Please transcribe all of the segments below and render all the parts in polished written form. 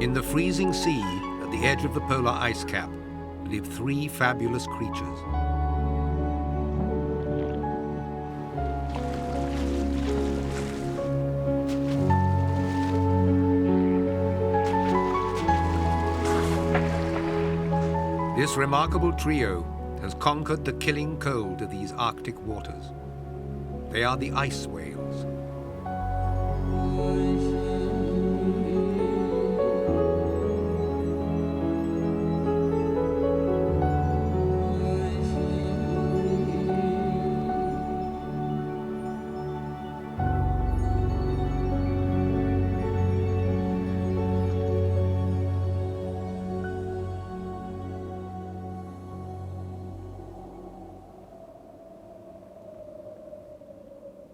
In the freezing sea, at the edge of the polar ice cap, live three fabulous creatures. This remarkable trio has conquered the killing cold of these Arctic waters. They are the ice whales.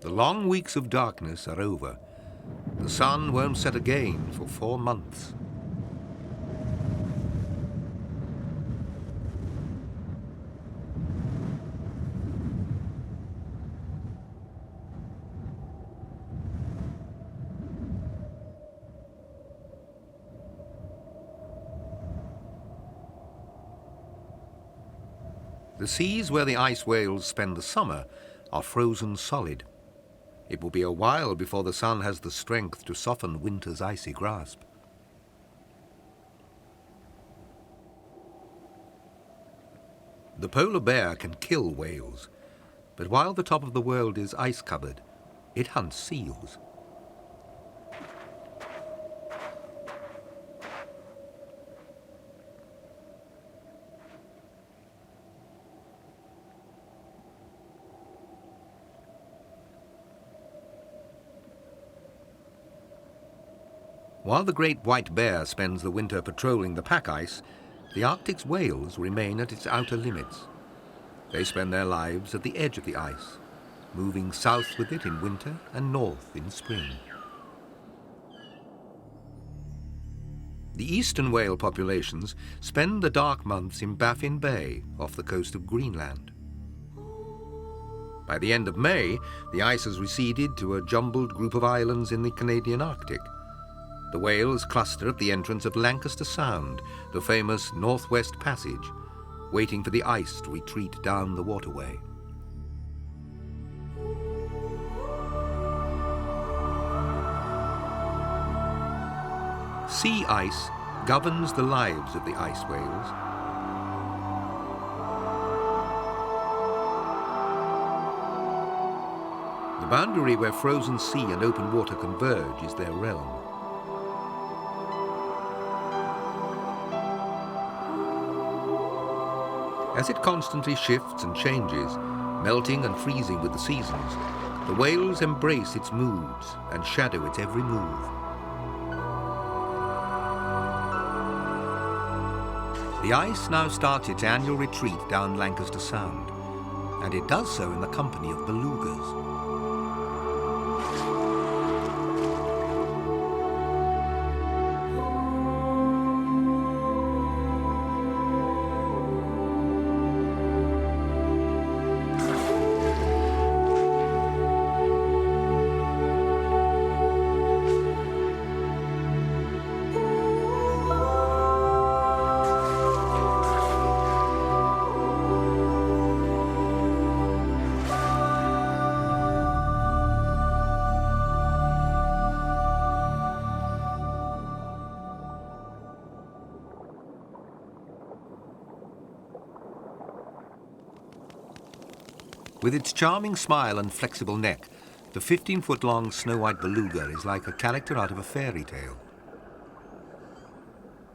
The long weeks of darkness are over. The sun won't set again for 4 months. The seas where the ice whales spend the summer are frozen solid. It will be a while before the sun has the strength to soften winter's icy grasp. The polar bear can kill whales, but while the top of the world is ice-covered, it hunts seals. While the great white bear spends the winter patrolling the pack ice, the Arctic's whales remain at its outer limits. They spend their lives at the edge of the ice, moving south with it in winter and north in spring. The eastern whale populations spend the dark months in Baffin Bay off the coast of Greenland. By the end of May, the ice has receded to a jumbled group of islands in the Canadian Arctic. The whales cluster at the entrance of Lancaster Sound, the famous Northwest Passage, waiting for the ice to retreat down the waterway. Sea ice governs the lives of the ice whales. The boundary where frozen sea and open water converge is their realm. As it constantly shifts and changes, melting and freezing with the seasons, the whales embrace its moods and shadow its every move. The ice now starts its annual retreat down Lancaster Sound, and it does so in the company of belugas. With its charming smile and flexible neck, the 15-foot-long snow-white beluga is like a character out of a fairy tale.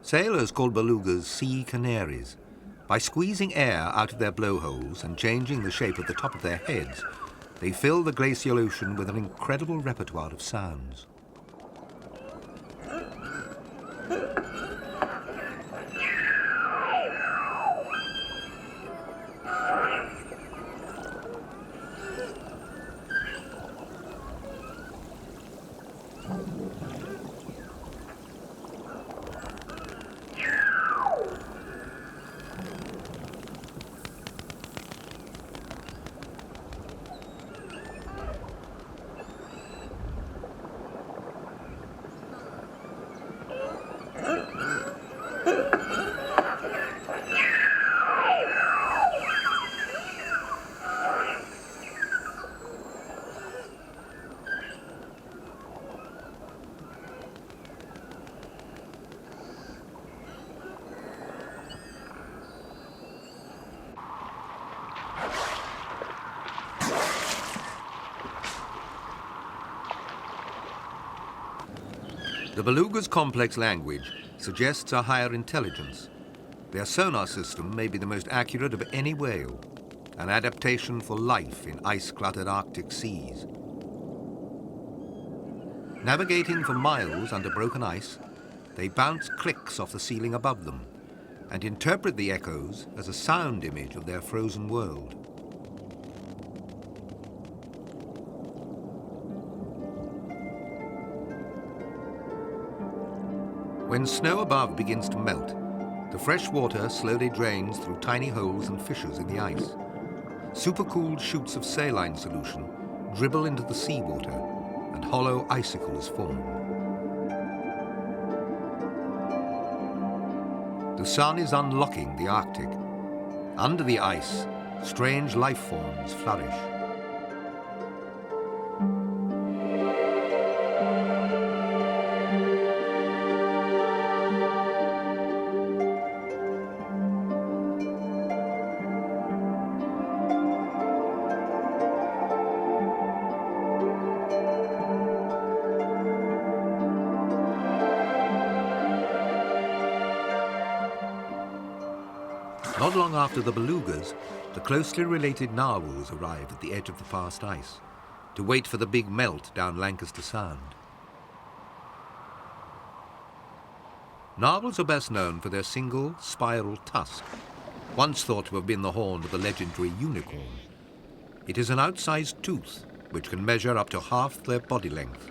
Sailors call belugas sea canaries. By squeezing air out of their blowholes and changing the shape of the top of their heads, they fill the glacial ocean with an incredible repertoire of sounds. The Beluga's complex language suggests a higher intelligence. Their sonar system may be the most accurate of any whale, an adaptation for life in ice-cluttered Arctic seas. Navigating for miles under broken ice, they bounce clicks off the ceiling above them and interpret the echoes as a sound image of their frozen world. When snow above begins to melt, the fresh water slowly drains through tiny holes and fissures in the ice. Supercooled shoots of saline solution dribble into the seawater, and hollow icicles form. The sun is unlocking the Arctic. Under the ice, strange life forms flourish. Not long after the Belugas, the closely related narwhals arrive at the edge of the fast ice to wait for the big melt down Lancaster Sound. Narwhals are best known for their single spiral tusk, once thought to have been the horn of the legendary unicorn. It is an outsized tooth which can measure up to half their body length.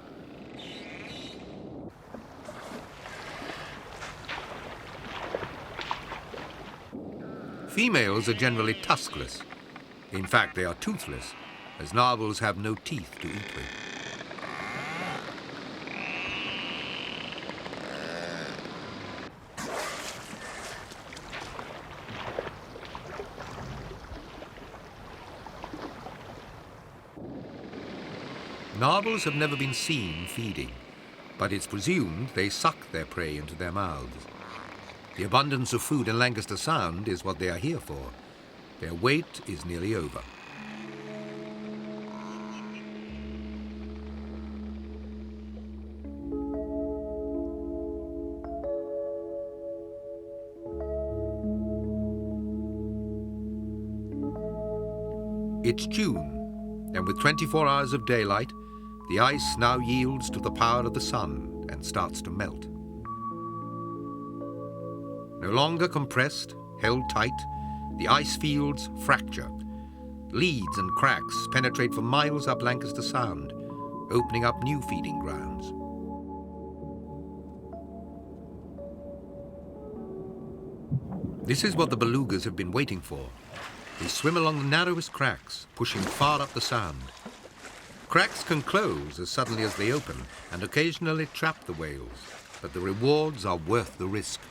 Females are generally tuskless. In fact, they are toothless, as narwhals have no teeth to eat with. Narwhals have never been seen feeding, but it's presumed they suck their prey into their mouths. The abundance of food in Lancaster Sound is what they are here for. Their wait is nearly over. It's June, and with 24 hours of daylight, the ice now yields to the power of the sun and starts to melt. No longer compressed, held tight, the ice fields fracture. Leads and cracks penetrate for miles up Lancaster Sound, opening up new feeding grounds. This is what the Belugas have been waiting for. They swim along the narrowest cracks, pushing far up the sound. Cracks can close as suddenly as they open and occasionally trap the whales, but the rewards are worth the risk.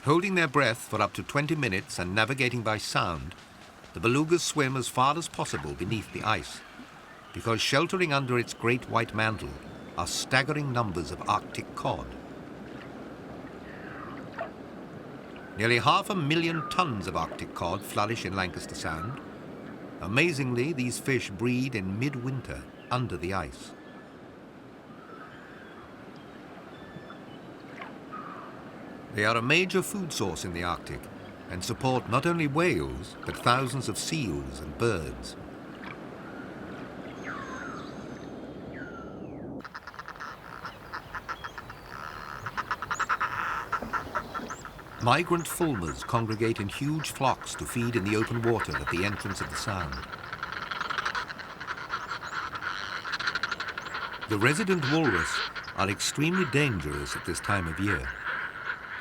Holding their breath for up to 20 minutes and navigating by sound, the Belugas swim as far as possible beneath the ice, because sheltering under its great white mantle are staggering numbers of Arctic cod. Nearly 500,000 tons of Arctic cod flourish in Lancaster Sound. Amazingly, these fish breed in mid-winter under the ice. They are a major food source in the Arctic and support not only whales, but thousands of seals and birds. Migrant fulmars congregate in huge flocks to feed in the open water at the entrance of the sound. The resident walrus are extremely dangerous at this time of year.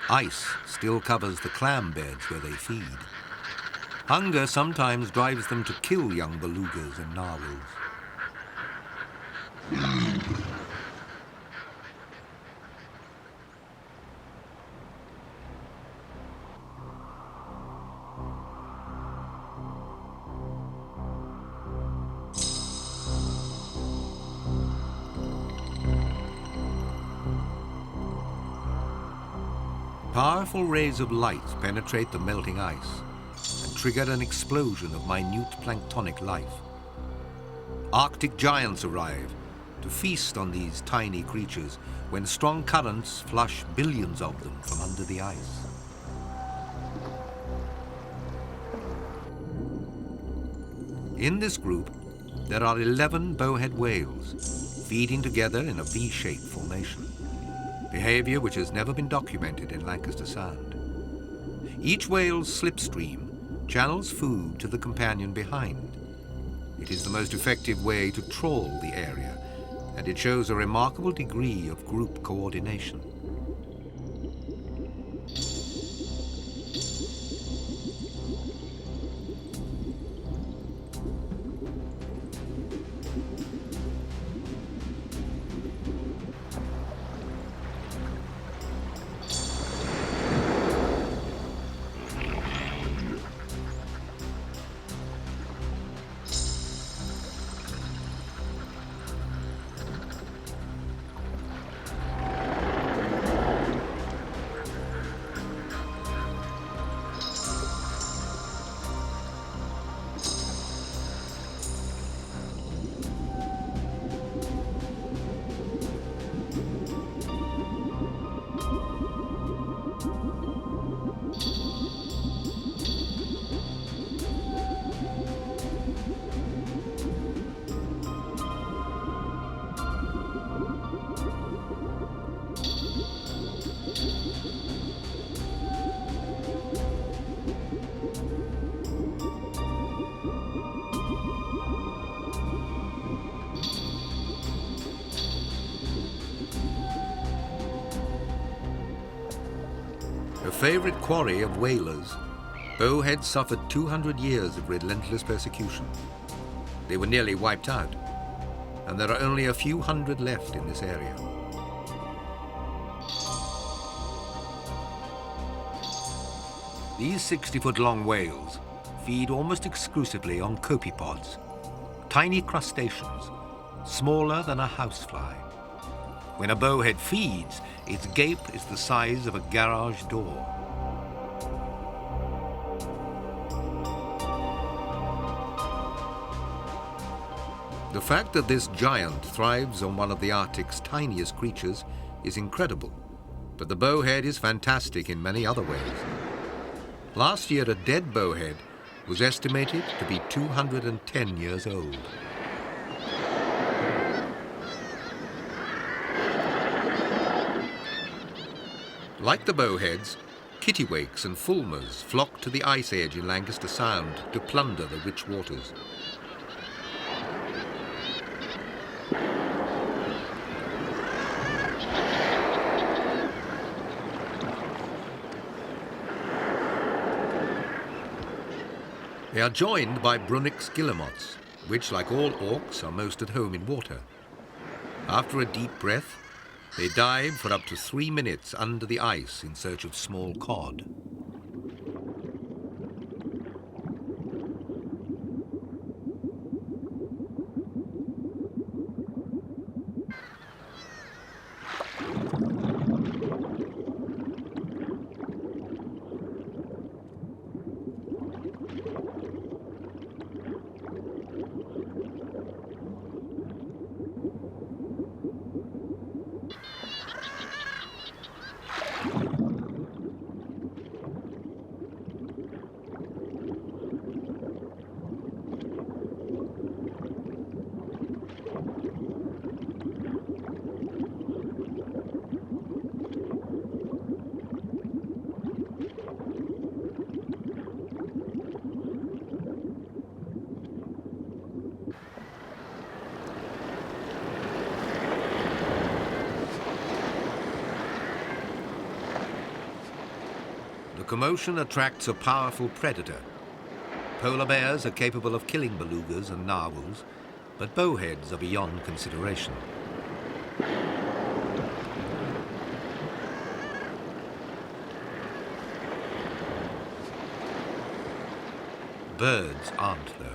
Ice still covers the clam beds where they feed. Hunger sometimes drives them to kill young belugas and narwhals. Powerful rays of light penetrate the melting ice and trigger an explosion of minute planktonic life. Arctic giants arrive to feast on these tiny creatures when strong currents flush billions of them from under the ice. In this group, there are 11 bowhead whales, feeding together in a V-shaped formation, behavior which has never been documented in Lancaster Sound. Each whale's slipstream channels food to the companion behind. It is the most effective way to trawl the area, and it shows a remarkable degree of group coordination. A favorite quarry of whalers, Bowhead suffered 200 years of relentless persecution. They were nearly wiped out, and there are only a few hundred left in this area. These 60-foot-long whales feed almost exclusively on copepods, tiny crustaceans, smaller than a housefly. When a bowhead feeds, its gape is the size of a garage door. The fact that this giant thrives on one of the Arctic's tiniest creatures is incredible, but the bowhead is fantastic in many other ways. Last year, a dead bowhead was estimated to be 210 years old. Like the bowheads, kittiwakes and fulmars flock to the ice edge in Lancaster Sound to plunder the rich waters. They are joined by Brunnick's guillemots, which, like all auks, are most at home in water. After a deep breath, they dive for up to 3 minutes under the ice in search of small cod. The commotion attracts a powerful predator. Polar bears are capable of killing belugas and narwhals, but bowheads are beyond consideration. Birds aren't, though.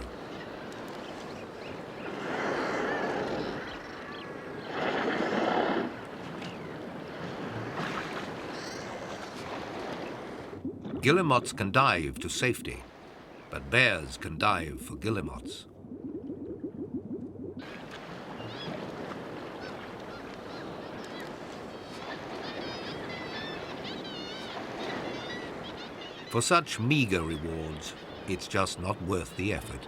Guillemots can dive to safety, but bears can dive for guillemots. For such meagre rewards, it's just not worth the effort.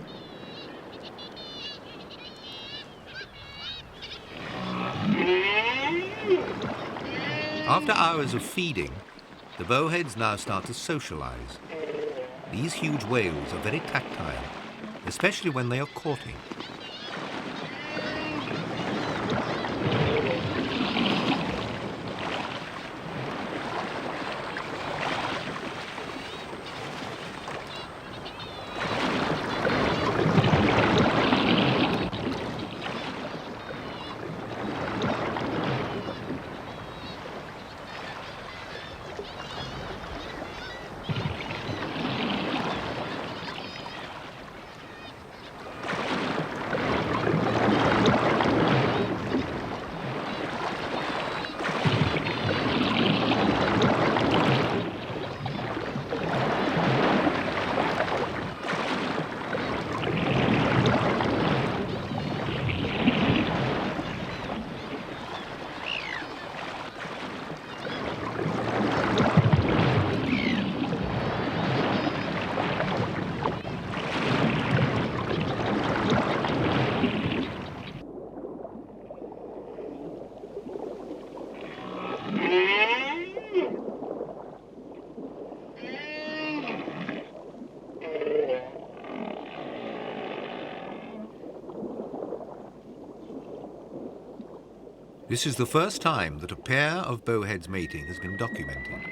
After hours of feeding, the bowheads now start to socialize. These huge whales are very tactile, especially when they are courting. This is the first time that a pair of bowheads mating has been documented.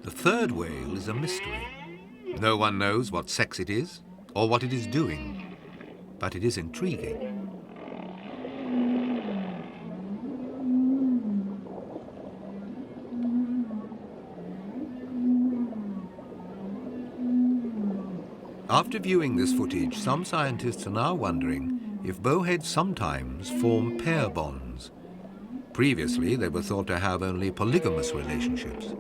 The third whale is a mystery. No one knows what sex it is or what it is doing, but it is intriguing. After viewing this footage, some scientists are now wondering if bowheads sometimes form pair bonds. Previously, they were thought to have only polygamous relationships.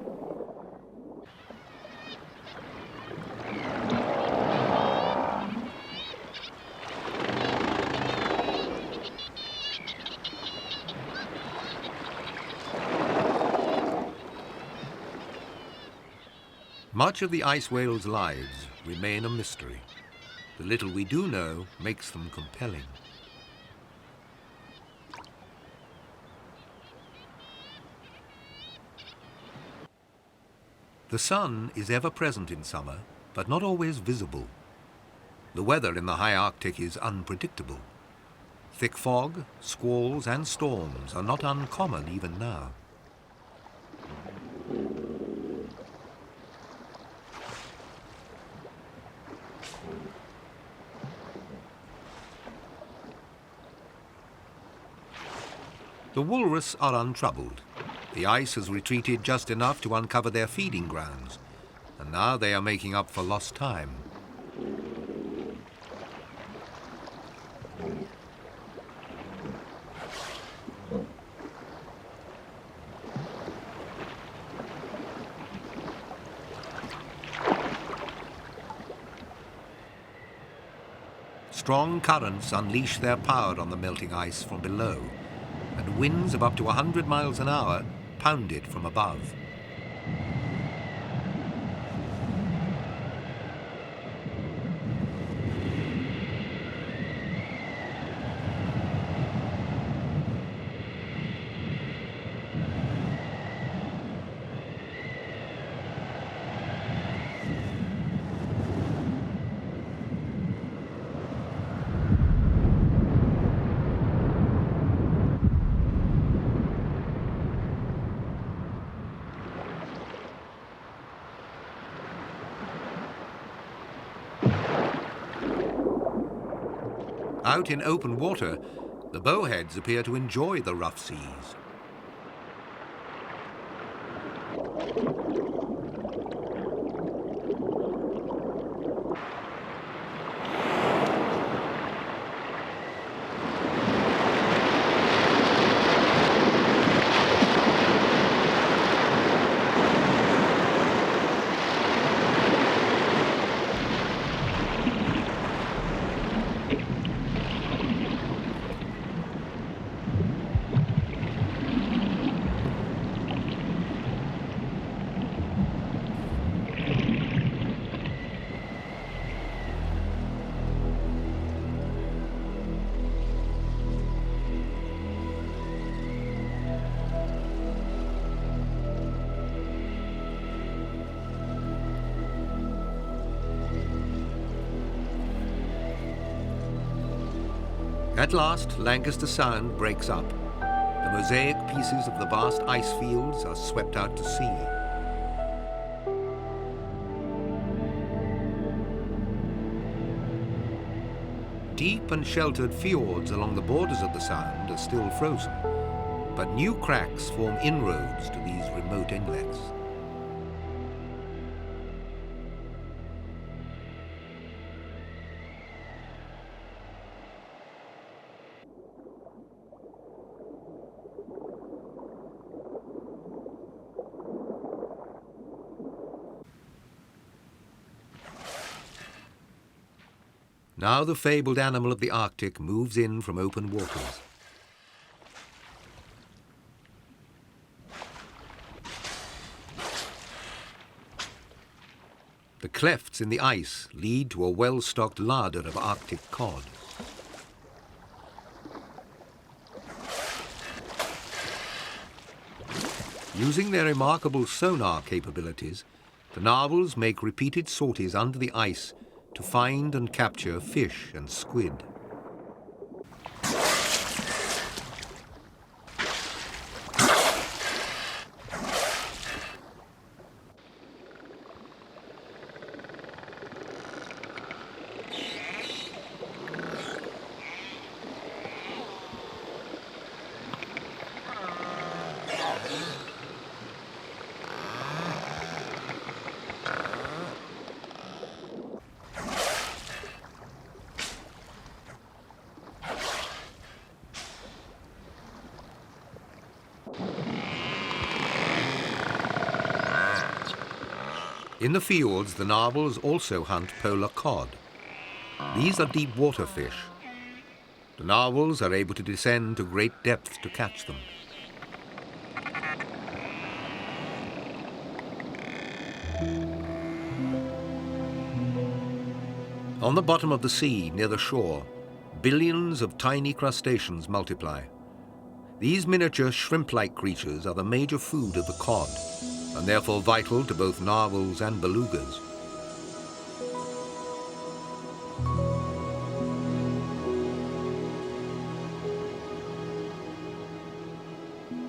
Much of the ice whale's lives remain a mystery. The little we do know makes them compelling. The sun is ever present in summer, but not always visible. The weather in the high Arctic is unpredictable. Thick fog, squalls and storms are not uncommon even now. The walrus are untroubled. The ice has retreated just enough to uncover their feeding grounds, and now they are making up for lost time. Strong currents unleash their power on the melting ice from below, and winds of up to 100 miles an hour pound it from above. Out in open water, the bowheads appear to enjoy the rough seas. At last, Lancaster Sound breaks up. The mosaic pieces of the vast ice fields are swept out to sea. Deep and sheltered fjords along the borders of the Sound are still frozen, but new cracks form inroads to these remote inlets. Now the fabled animal of the Arctic moves in from open waters. The clefts in the ice lead to a well-stocked larder of Arctic cod. Using their remarkable sonar capabilities, the narwhals make repeated sorties under the ice to find and capture fish and squid. In the fields, the narwhals also hunt polar cod. These are deep water fish. The narwhals are able to descend to great depths to catch them. On the bottom of the sea, near the shore, billions of tiny crustaceans multiply. These miniature shrimp-like creatures are the major food of the cod, and therefore vital to both narwhals and belugas.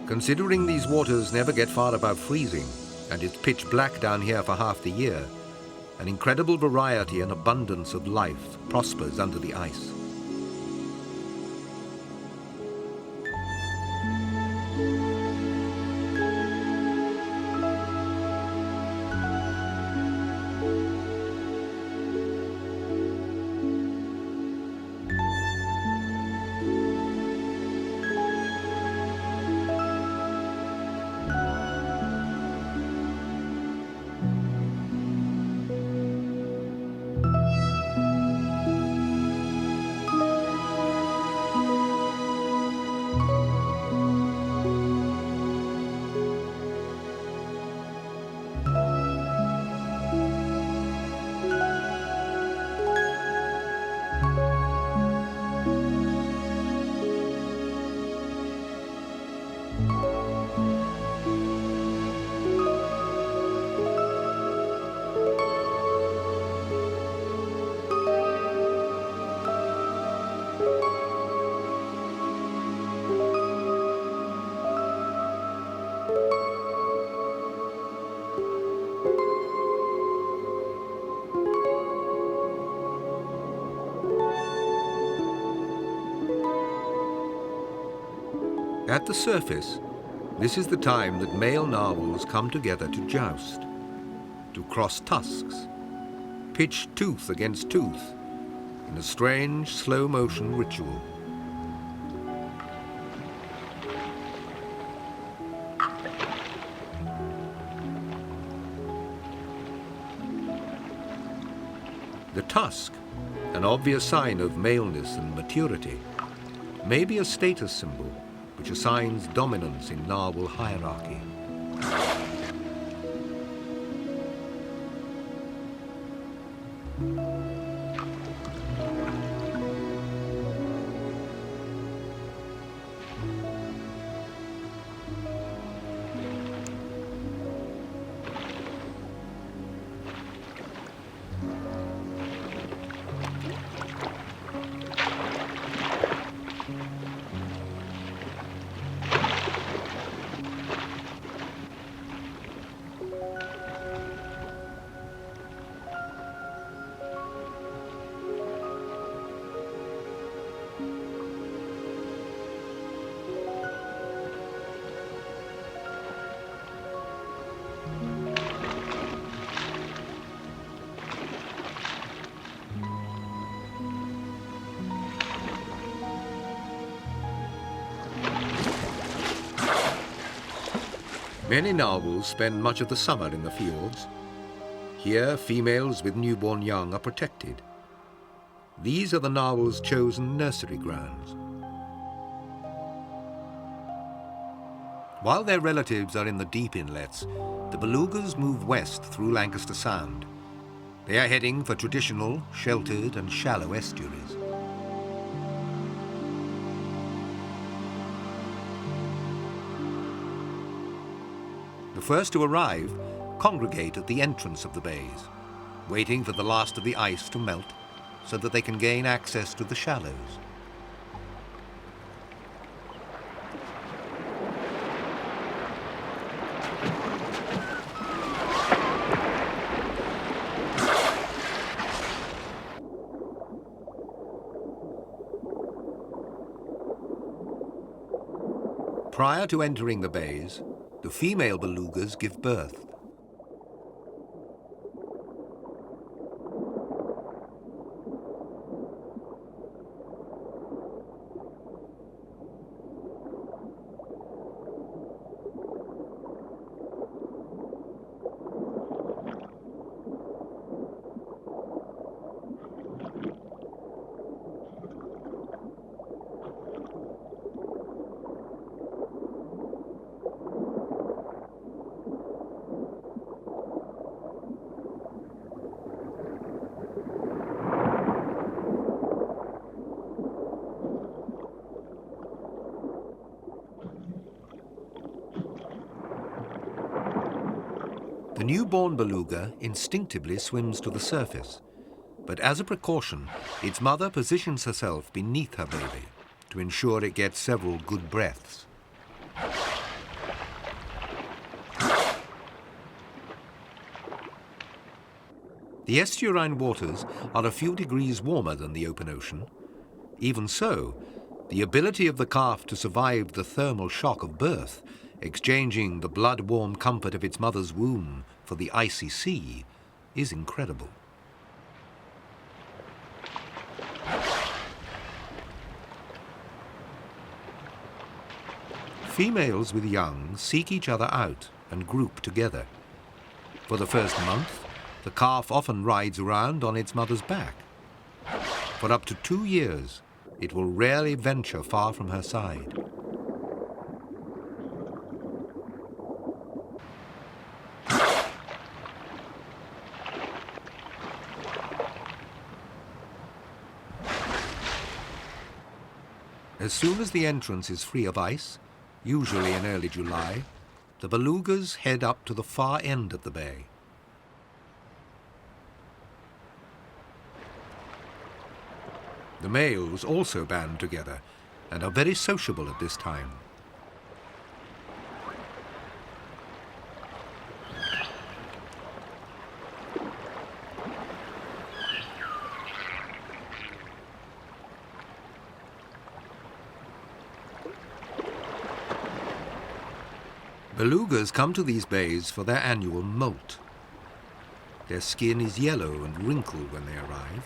Considering these waters never get far above freezing, and it's pitch black down here for half the year, an incredible variety and abundance of life prospers under the ice. At the surface, this is the time that male narwhals come together to joust, to cross tusks, pitch tooth against tooth, in a strange, slow-motion ritual. The tusk, an obvious sign of maleness and maturity, may be a status symbol which assigns dominance in narwhal hierarchy. Many narwhals spend much of the summer in the fjords. Here, females with newborn young are protected. These are the narwhals' chosen nursery grounds. While their relatives are in the deep inlets, the Belugas move west through Lancaster Sound. They are heading for traditional, sheltered and shallow estuaries. The first to arrive congregate at the entrance of the bays, waiting for the last of the ice to melt so that they can gain access to the shallows. Prior to entering the bays, the female belugas give birth. The newborn beluga instinctively swims to the surface, but as a precaution, its mother positions herself beneath her baby to ensure it gets several good breaths. The estuarine waters are a few degrees warmer than the open ocean. Even so, the ability of the calf to survive the thermal shock of birth, exchanging the blood-warm comfort of its mother's womb for the icy sea, is incredible. Females with young seek each other out and group together. For the first month, the calf often rides around on its mother's back. For up to 2 years, it will rarely venture far from her side. As soon as the entrance is free of ice, usually in early July, the belugas head up to the far end of the bay. The males also band together and are very sociable at this time. Belugas come to these bays for their annual molt. Their skin is yellow and wrinkled when they arrive.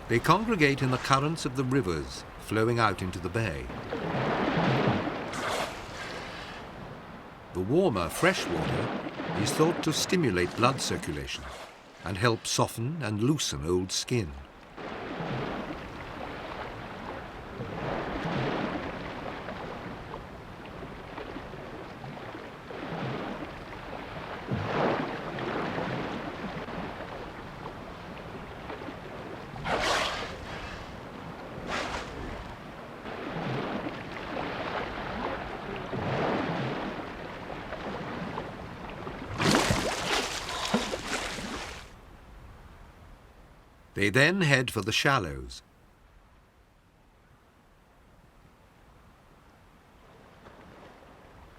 They congregate in the currents of the rivers flowing out into the bay. The warmer fresh water is thought to stimulate blood circulation and help soften and loosen old skin. They then head for the shallows.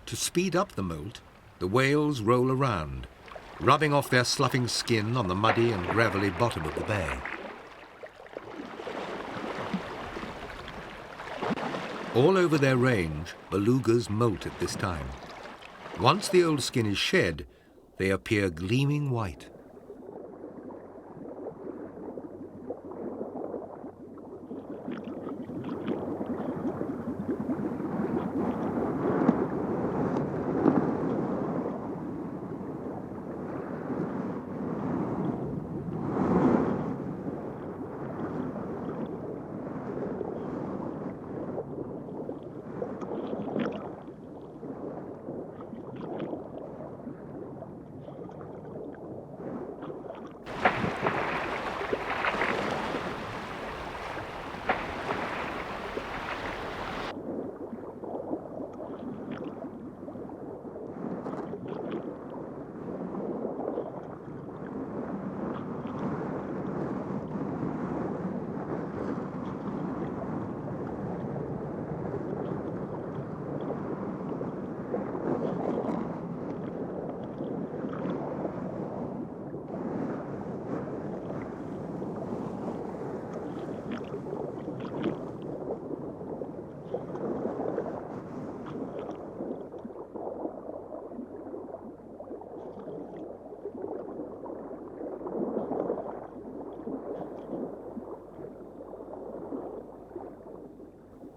To speed up the molt, the whales roll around, rubbing off their sloughing skin on the muddy and gravelly bottom of the bay. All over their range, belugas molt at this time. Once the old skin is shed, they appear gleaming white.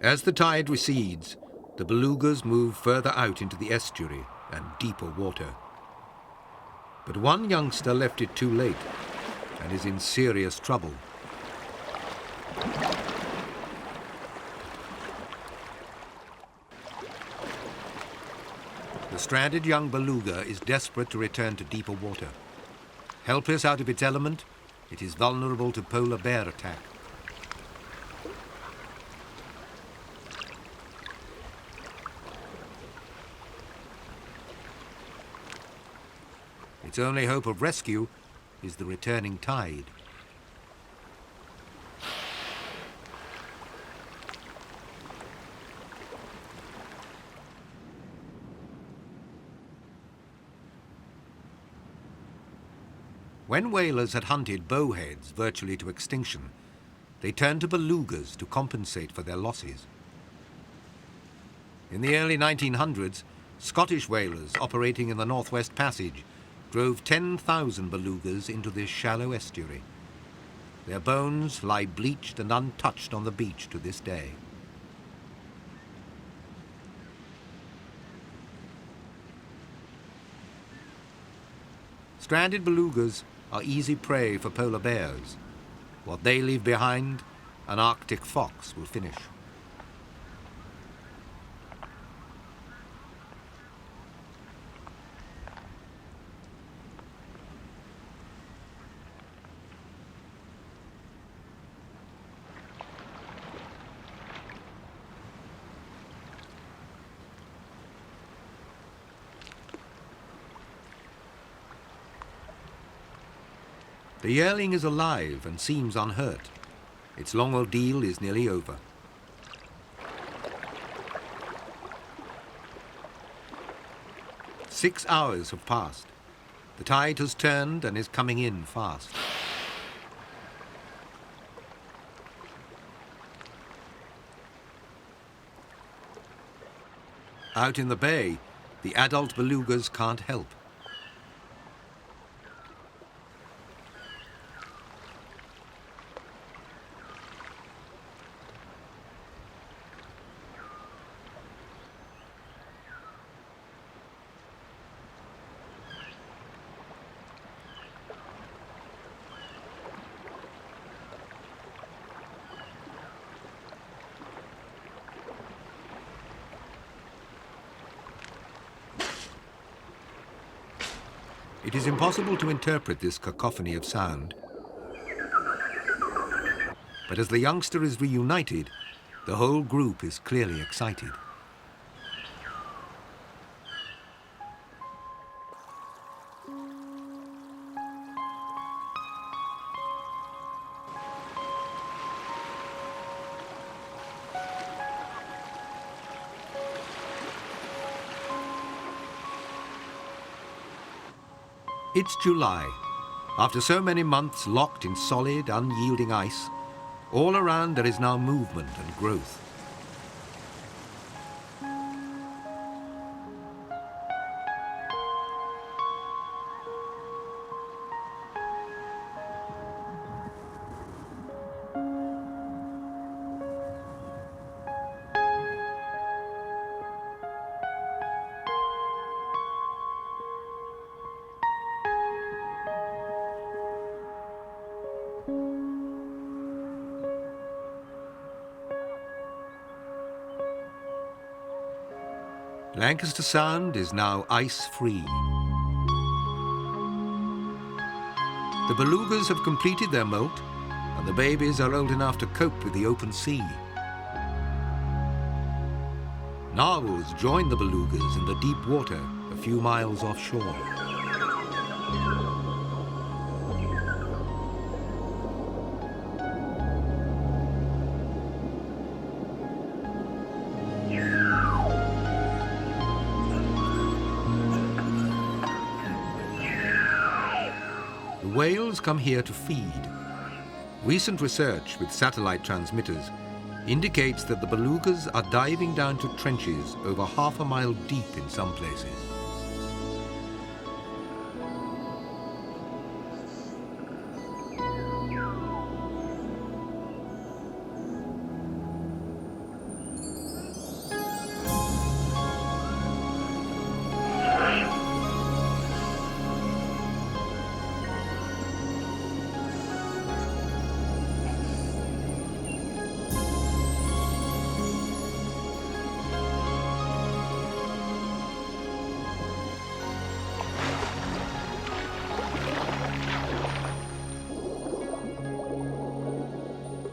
As the tide recedes, the belugas move further out into the estuary and deeper water. But one youngster left it too late and is in serious trouble. The stranded young beluga is desperate to return to deeper water. Helpless out of its element, it is vulnerable to polar bear attack. Its only hope of rescue is the returning tide. When whalers had hunted bowheads virtually to extinction, they turned to belugas to compensate for their losses. In the early 1900s, Scottish whalers operating in the Northwest Passage drove 10,000 belugas into this shallow estuary. Their bones lie bleached and untouched on the beach to this day. Stranded belugas are easy prey for polar bears. What they leave behind, an Arctic fox will finish. The yearling is alive and seems unhurt. Its long ordeal is nearly over. "6 hours have passed. The tide has turned and is coming in fast. Out in the bay, the adult belugas can't help. It is impossible to interpret this cacophony of sound. But as the youngster is reunited, the whole group is clearly excited. It's July. After so many months locked in solid, unyielding ice, all around there is now movement and growth. Lancaster Sound is now ice-free. The belugas have completed their molt, and the babies are old enough to cope with the open sea. Narwhals join the belugas in the deep water a few miles offshore. Whales come here to feed. Recent research with satellite transmitters indicates that the belugas are diving down to trenches over half a mile deep in some places.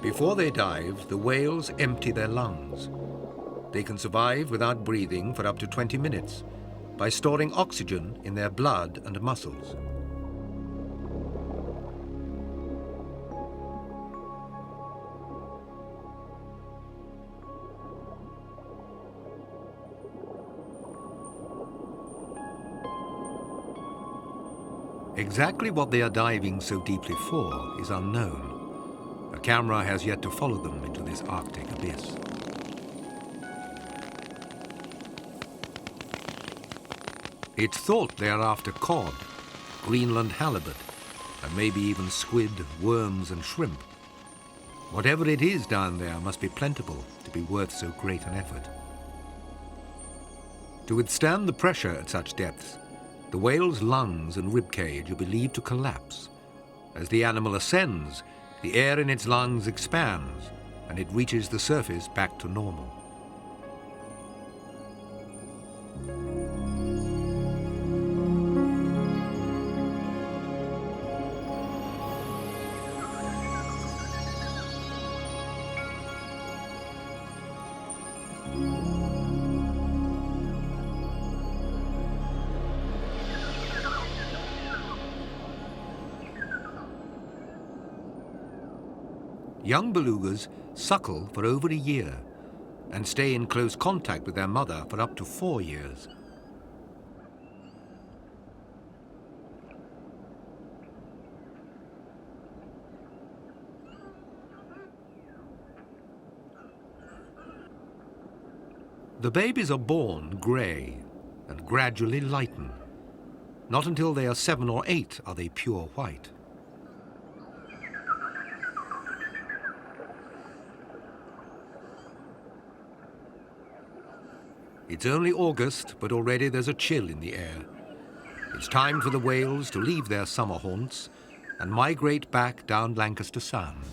Before they dive, the whales empty their lungs. They can survive without breathing for up to 20 minutes by storing oxygen in their blood and muscles. Exactly what they are diving so deeply for is unknown. A camera has yet to follow them into this Arctic abyss. It's thought they are after cod, Greenland halibut, and maybe even squid, worms and shrimp. Whatever it is down there must be plentiful to be worth so great an effort. To withstand the pressure at such depths, the whale's lungs and ribcage are believed to collapse. As the animal ascends, the air in its lungs expands, and it reaches the surface back to normal. Young belugas suckle for over a year and stay in close contact with their mother for up to 4 years. The babies are born grey and gradually lighten. Not until they are 7 or 8 are they pure white. It's only August, but already there's a chill in the air. It's time for the whales to leave their summer haunts and migrate back down Lancaster Sound.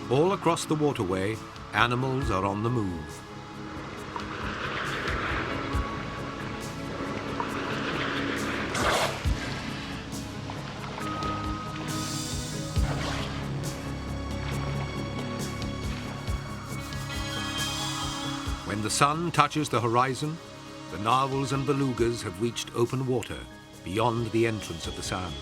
All across the waterway, animals are on the move. When the sun touches the horizon, the narwhals and belugas have reached open water beyond the entrance of the sound.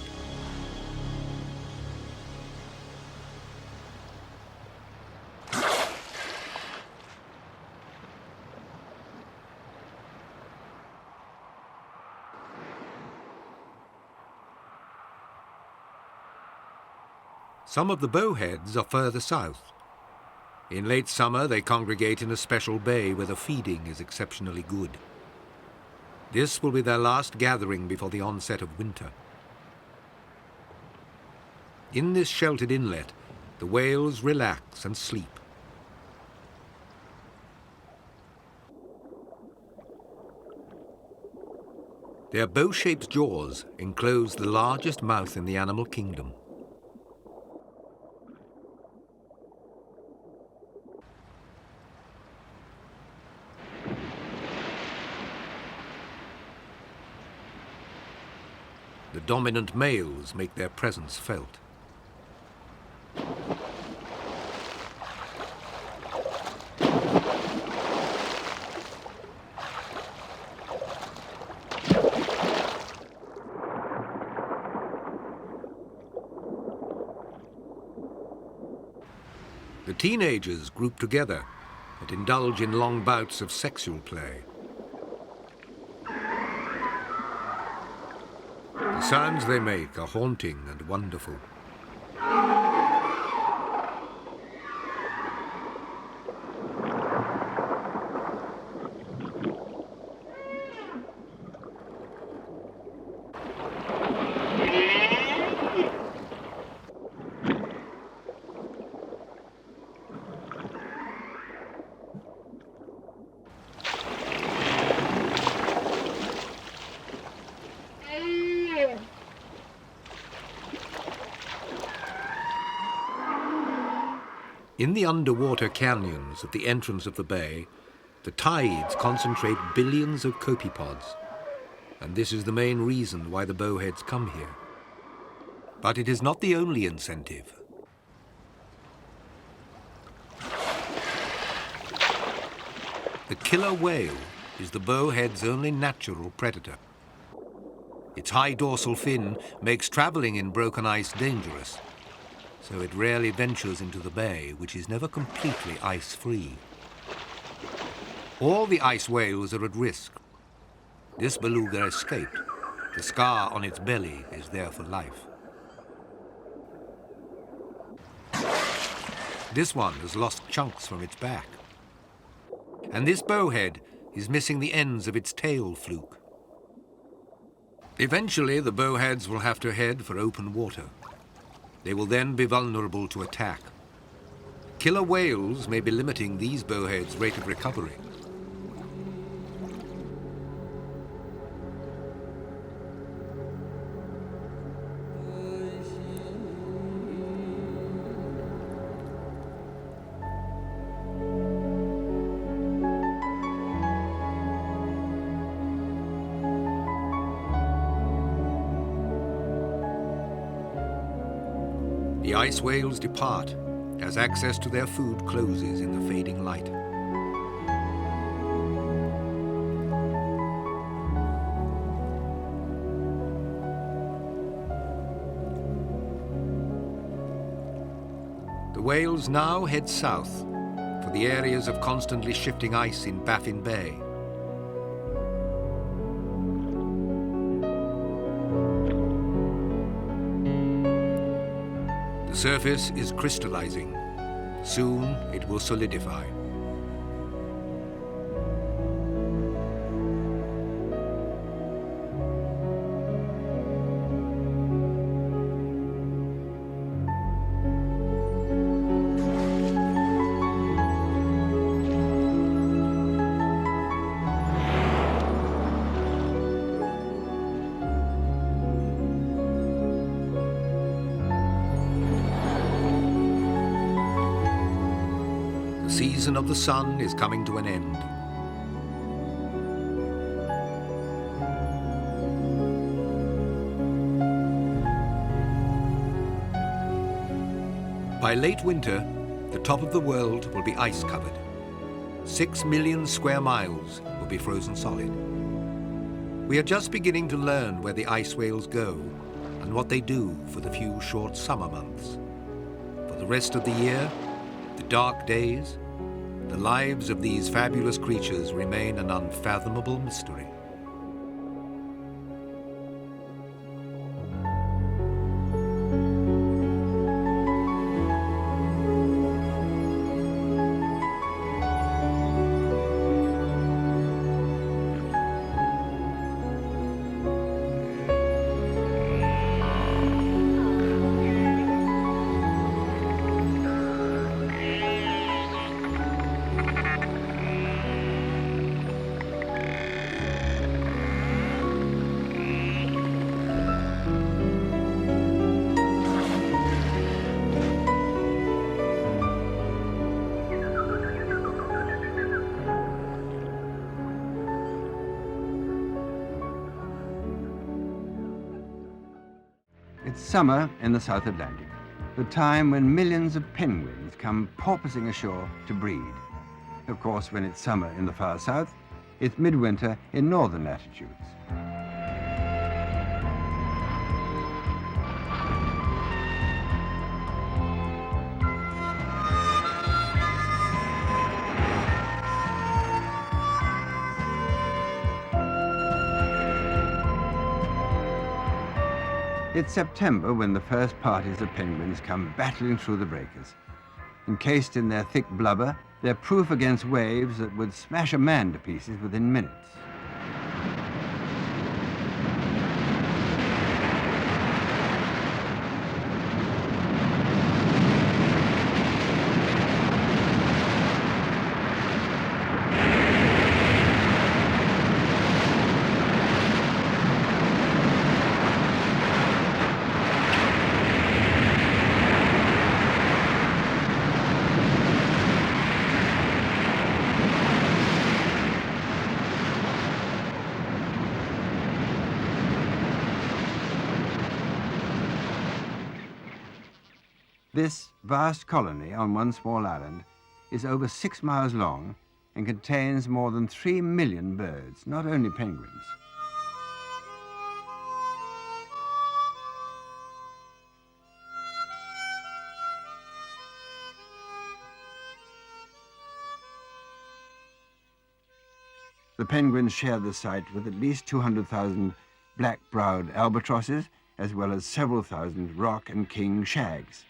Some of the bowheads are further south. In late summer, they congregate in a special bay where the feeding is exceptionally good. This will be their last gathering before the onset of winter. In this sheltered inlet, the whales relax and sleep. Their bow-shaped jaws enclose the largest mouth in the animal kingdom. The dominant males make their presence felt. The teenagers group together and indulge in long bouts of sexual play. The sounds they make are haunting and wonderful. In the underwater canyons at the entrance of the bay, the tides concentrate billions of copepods, and this is the main reason why the bowheads come here. But it is not the only incentive. The killer whale is the bowhead's only natural predator. Its high dorsal fin makes traveling in broken ice dangerous, so it rarely ventures into the bay, which is never completely ice-free. All the ice whales are at risk. This beluga escaped. The scar on its belly is there for life. This one has lost chunks from its back. And this bowhead is missing the ends of its tail fluke. Eventually, the bowheads will have to head for open water. They will then be vulnerable to attack. Killer whales may be limiting these bowheads' rate of recovery. The ice whales depart as access to their food closes in the fading light. The whales now head south for the areas of constantly shifting ice in Baffin Bay. The surface is crystallizing. Soon it will solidify. The season of the sun is coming to an end. By late winter, the top of the world will be ice-covered. 6 million square miles will be frozen solid. We are just beginning to learn where the ice whales go and what they do for the few short summer months. For the rest of the year, the dark days, the lives of these fabulous creatures remain an unfathomable mystery. It's summer in the South Atlantic, the time when millions of penguins come porpoising ashore to breed. Of course, when it's summer in the far south, it's midwinter in northern latitudes. It's September when the first parties of penguins come battling through the breakers. Encased in their thick blubber, they're proof against waves that would smash a man to pieces within minutes. This vast colony on one small island is over 6 miles long and contains more than 3 million birds, not only penguins. The penguins share the site with at least 200,000 black-browed albatrosses, as well as several thousand rock and king shags.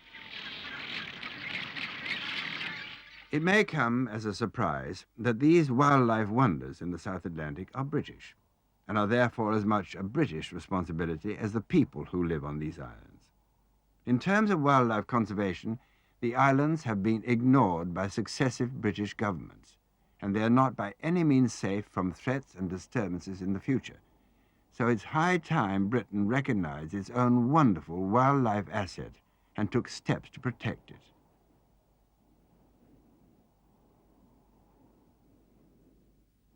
It may come as a surprise that these wildlife wonders in the South Atlantic are British, and are therefore as much a British responsibility as the people who live on these islands. In terms of wildlife conservation, the islands have been ignored by successive British governments, and they are not by any means safe from threats and disturbances in the future. So it's high time Britain recognized its own wonderful wildlife asset and took steps to protect it.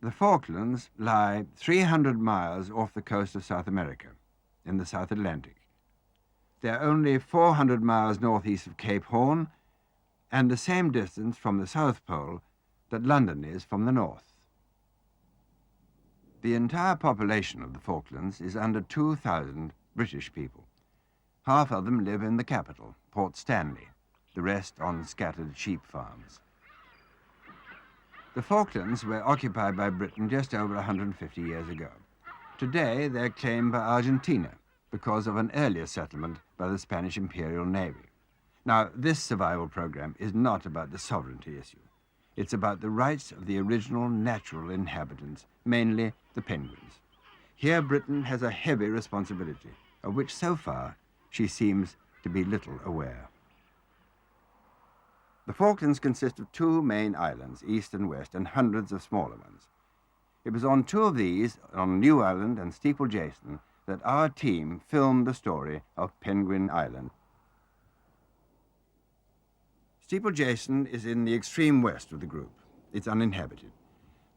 The Falklands lie 300 miles off the coast of South America, in the South Atlantic. They're only 400 miles northeast of Cape Horn and the same distance from the South Pole that London is from the north. The entire population of the Falklands is under 2,000 British people. Half of them live in the capital, Port Stanley, the rest on scattered sheep farms. The Falklands were occupied by Britain just over 150 years ago. Today, they're claimed by Argentina because of an earlier settlement by the Spanish Imperial Navy. Now, this survival program is not about the sovereignty issue. It's about the rights of the original natural inhabitants, mainly the penguins. Here, Britain has a heavy responsibility, of which so far she seems to be little aware. The Falklands consist of two main islands, east and west, and hundreds of smaller ones. It was on two of these, on New Island and Steeple-Jason, that our team filmed the story of Penguin Island. Steeple-Jason is in the extreme west of the group. It's uninhabited.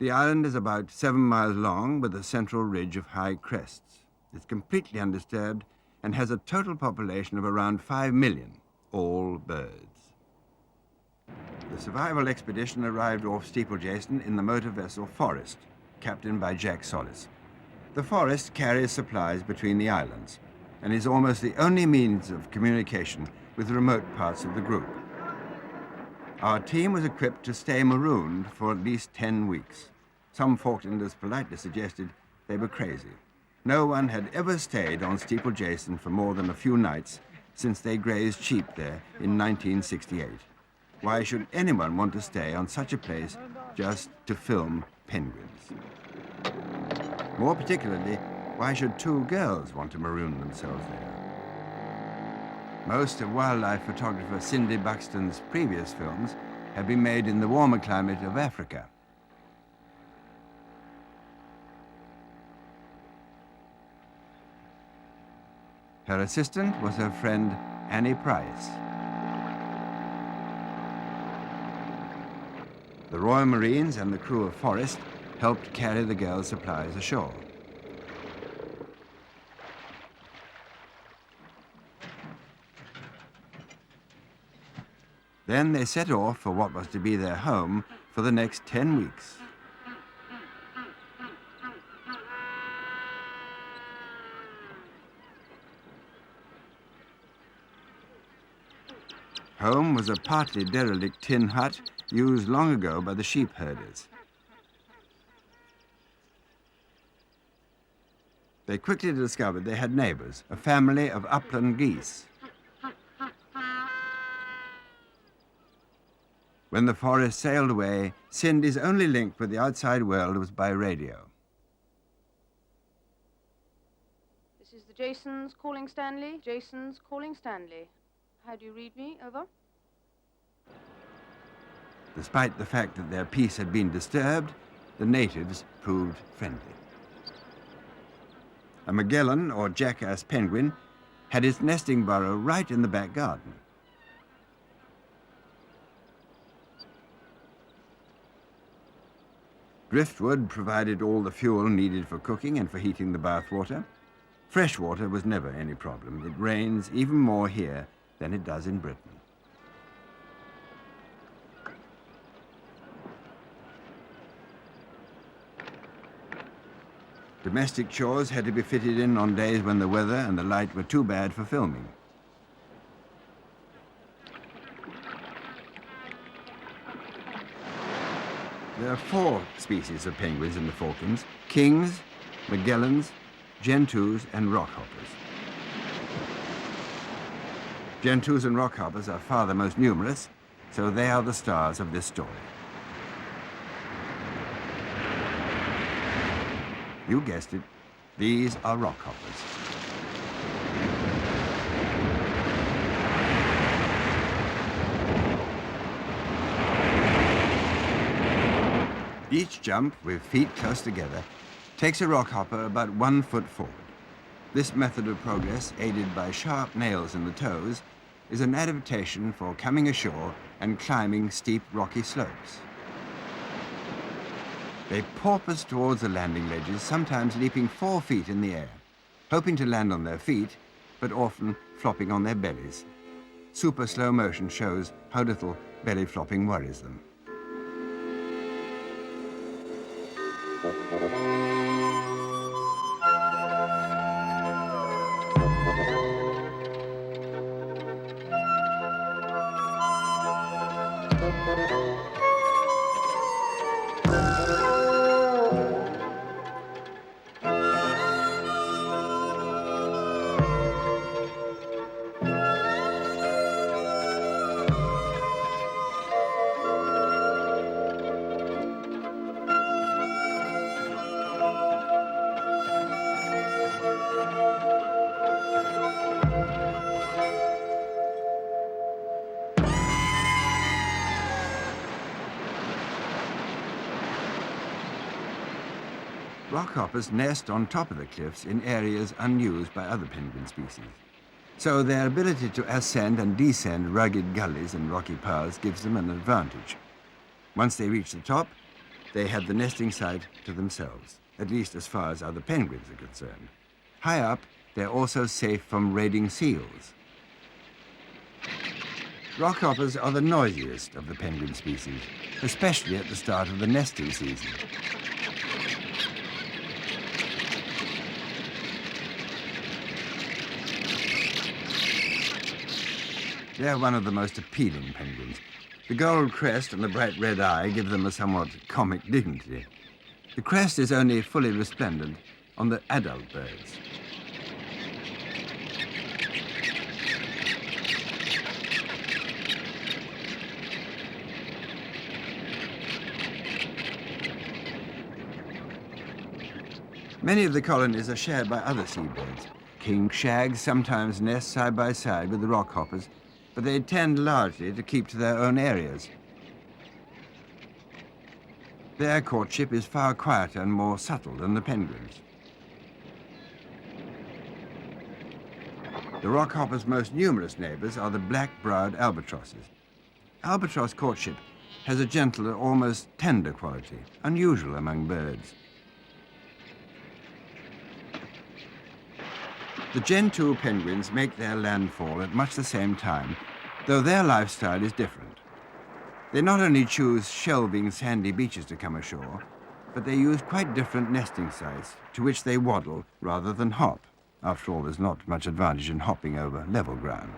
The island is about 7 miles long with a central ridge of high crests. It's completely undisturbed and has a total population of around 5 million, all birds. The survival expedition arrived off Steeple-Jason in the motor vessel Forest, captained by Jack Solis. The Forest carries supplies between the islands and is almost the only means of communication with remote parts of the group. Our team was equipped to stay marooned for at least 10 weeks. Some Falklanders politely suggested they were crazy. No one had ever stayed on Steeple-Jason for more than a few nights since they grazed sheep there in 1968. Why should anyone want to stay on such a place just to film penguins? More particularly, why should two girls want to maroon themselves there? Most of wildlife photographer Aubrey Buxton's previous films have been made in the warmer climate of Africa. Her assistant was her friend Annie Price. The Royal Marines and the crew of Forest helped carry the girls' supplies ashore. Then they set off for what was to be their home for the next 10 weeks. Home was a partly derelict tin hut used long ago by the sheep herders. They quickly discovered they had neighbors, a family of upland geese. When the Forest sailed away, Cindy's only link with the outside world was by radio. This is the Jasons calling Stanley. Jasons calling Stanley. How do you read me? Over. Despite the fact that their peace had been disturbed, the natives proved friendly. A Magellan, or jackass penguin, had its nesting burrow right in the back garden. Driftwood provided all the fuel needed for cooking and for heating the bathwater. Fresh water was never any problem. It rains even more here than it does in Britain. Domestic chores had to be fitted in on days when the weather and the light were too bad for filming. There are 4 species of penguins in the Falklands: kings, Magellans, gentoos, and rockhoppers. Gentoos and rockhoppers are far the most numerous, so they are the stars of this story. You guessed it, these are rockhoppers. Each jump, with feet close together, takes a rockhopper about 1 foot forward. This method of progress, aided by sharp nails in the toes, is an adaptation for coming ashore and climbing steep rocky slopes. They porpoise towards the landing ledges, sometimes leaping 4 feet in the air, hoping to land on their feet, but often flopping on their bellies. Super slow motion shows how little belly flopping worries them. Rockhoppers nest on top of the cliffs in areas unused by other penguin species. So their ability to ascend and descend rugged gullies and rocky paths gives them an advantage. Once they reach the top, they have the nesting site to themselves, at least as far as other penguins are concerned. High up, they're also safe from raiding seals. Rockhoppers are the noisiest of the penguin species, especially at the start of the nesting season. They're one of the most appealing penguins. The gold crest and the bright red eye give them a somewhat comic dignity. The crest is only fully resplendent on the adult birds. Many of the colonies are shared by other seabirds. King shags sometimes nest side by side with the rockhoppers, but they tend largely to keep to their own areas. Their courtship is far quieter and more subtle than the penguins. The rockhoppers' most numerous neighbors are the black-browed albatrosses. Albatross courtship has a gentle, almost tender quality, unusual among birds. The Gentoo penguins make their landfall at much the same time, though their lifestyle is different. They not only choose shelving, sandy beaches to come ashore, but they use quite different nesting sites to which they waddle rather than hop. After all, there's not much advantage in hopping over level ground.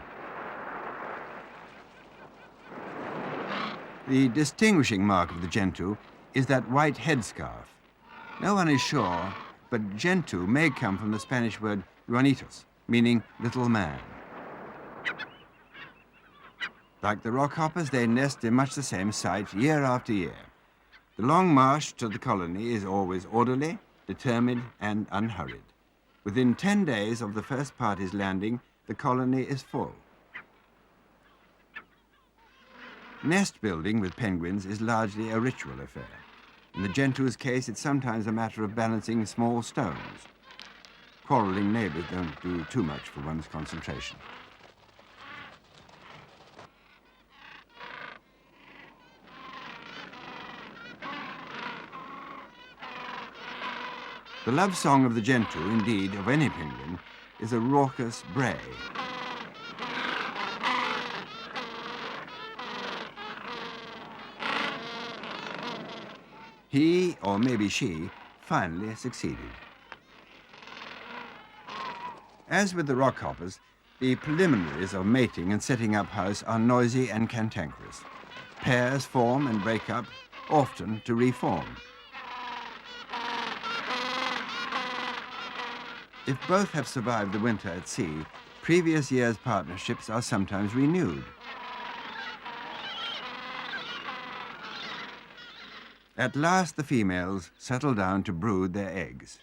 The distinguishing mark of the Gentoo is that white headscarf. No one is sure, but Gentoo may come from the Spanish word Juanitos, meaning little man. Like the rockhoppers, they nest in much the same site year after year. The long march to the colony is always orderly, determined, and unhurried. Within 10 days of the first party's landing, the colony is full. Nest building with penguins is largely a ritual affair. In the Gentoo's case, it's sometimes a matter of balancing small stones. Quarreling neighbors don't do too much for one's concentration. The love song of the Gentoo, indeed of any penguin, is a raucous bray. He, or maybe she, finally succeeded. As with the rockhoppers, the preliminaries of mating and setting up house are noisy and cantankerous. Pairs form and break up, often to reform. If both have survived the winter at sea, previous year's partnerships are sometimes renewed. At last, the females settle down to brood their eggs.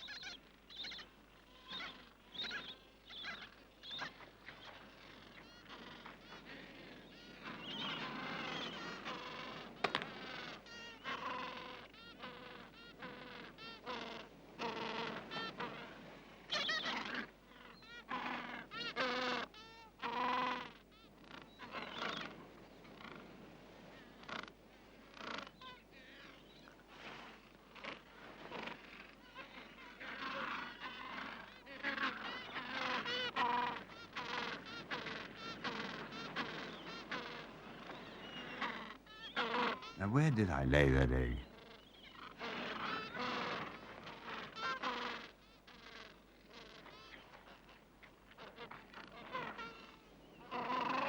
Now, where did I lay that egg?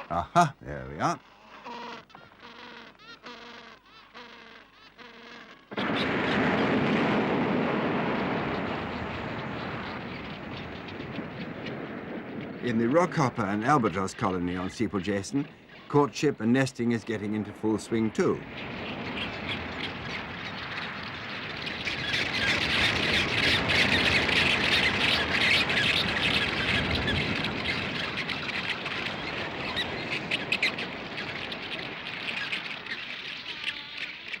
Aha, there we are. In the rockhopper and albatross colony on Steeple Jason, courtship and nesting is getting into full swing too.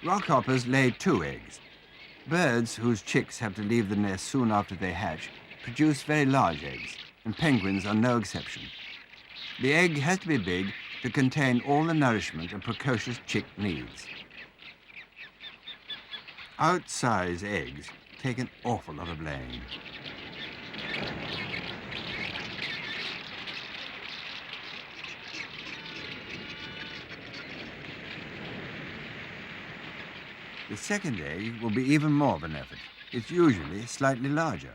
Rockhoppers lay 2 eggs. Birds whose chicks have to leave the nest soon after they hatch produce very large eggs, and penguins are no exception. The egg has to be big to contain all the nourishment a precocious chick needs. Outsize eggs take an awful lot of laying. The second egg will be even more of an effort. It's usually slightly larger.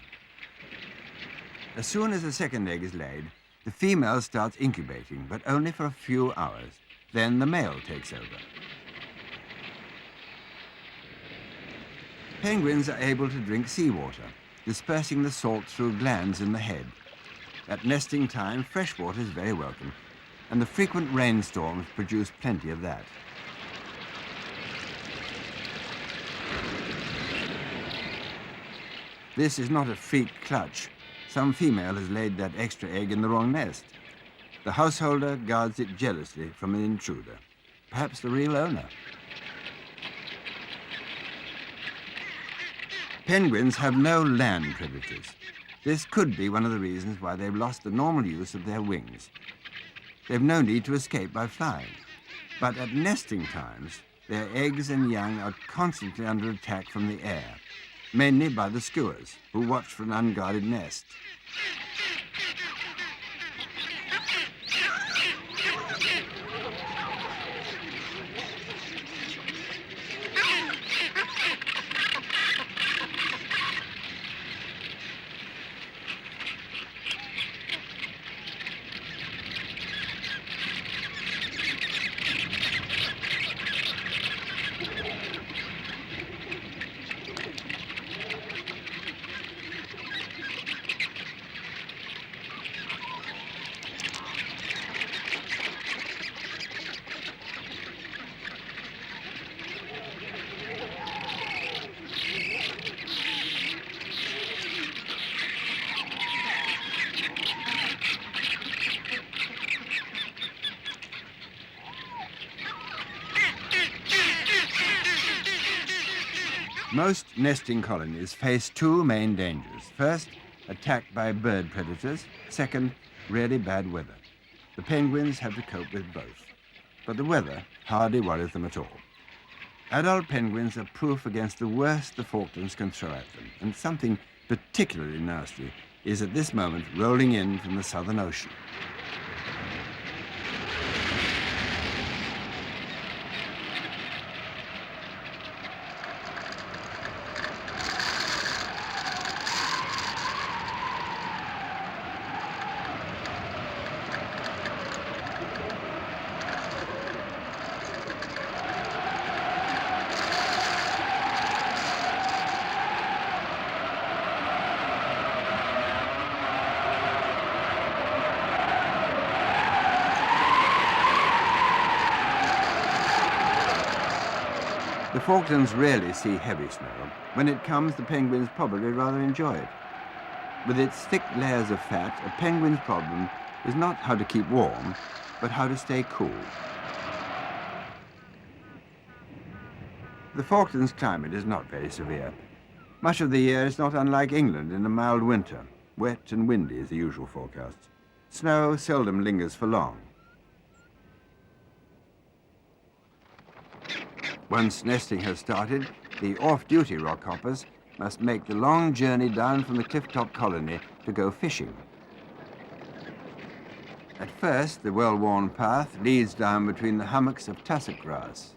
As soon as the second egg is laid, the female starts incubating, but only for a few hours. Then the male takes over. Penguins are able to drink seawater, dispersing the salt through glands in the head. At nesting time, fresh water is very welcome, and the frequent rainstorms produce plenty of that. This is not a freak clutch. Some female has laid that extra egg in the wrong nest. The householder guards it jealously from an intruder, perhaps the real owner. Penguins have no land predators. This could be one of the reasons why they've lost the normal use of their wings. They've no need to escape by flying. But at nesting times, their eggs and young are constantly under attack from the air, mainly by the skuas, who watch for an unguarded nest. Most nesting colonies face 2 main dangers. First, attack by bird predators. Second, really bad weather. The penguins have to cope with both, but the weather hardly worries them at all. Adult penguins are proof against the worst the Falklands can throw at them, and something particularly nasty is at this moment rolling in from the Southern Ocean. The Falklands rarely see heavy snow. When it comes, the penguins probably rather enjoy it. With its thick layers of fat, a penguin's problem is not how to keep warm, but how to stay cool. The Falklands climate is not very severe. Much of the year is not unlike England in a mild winter. Wet and windy is the usual forecast. Snow seldom lingers for long. Once nesting has started, the off-duty rockhoppers must make the long journey down from the cliff-top colony to go fishing. At first, the well-worn path leads down between the hummocks of tussock grass.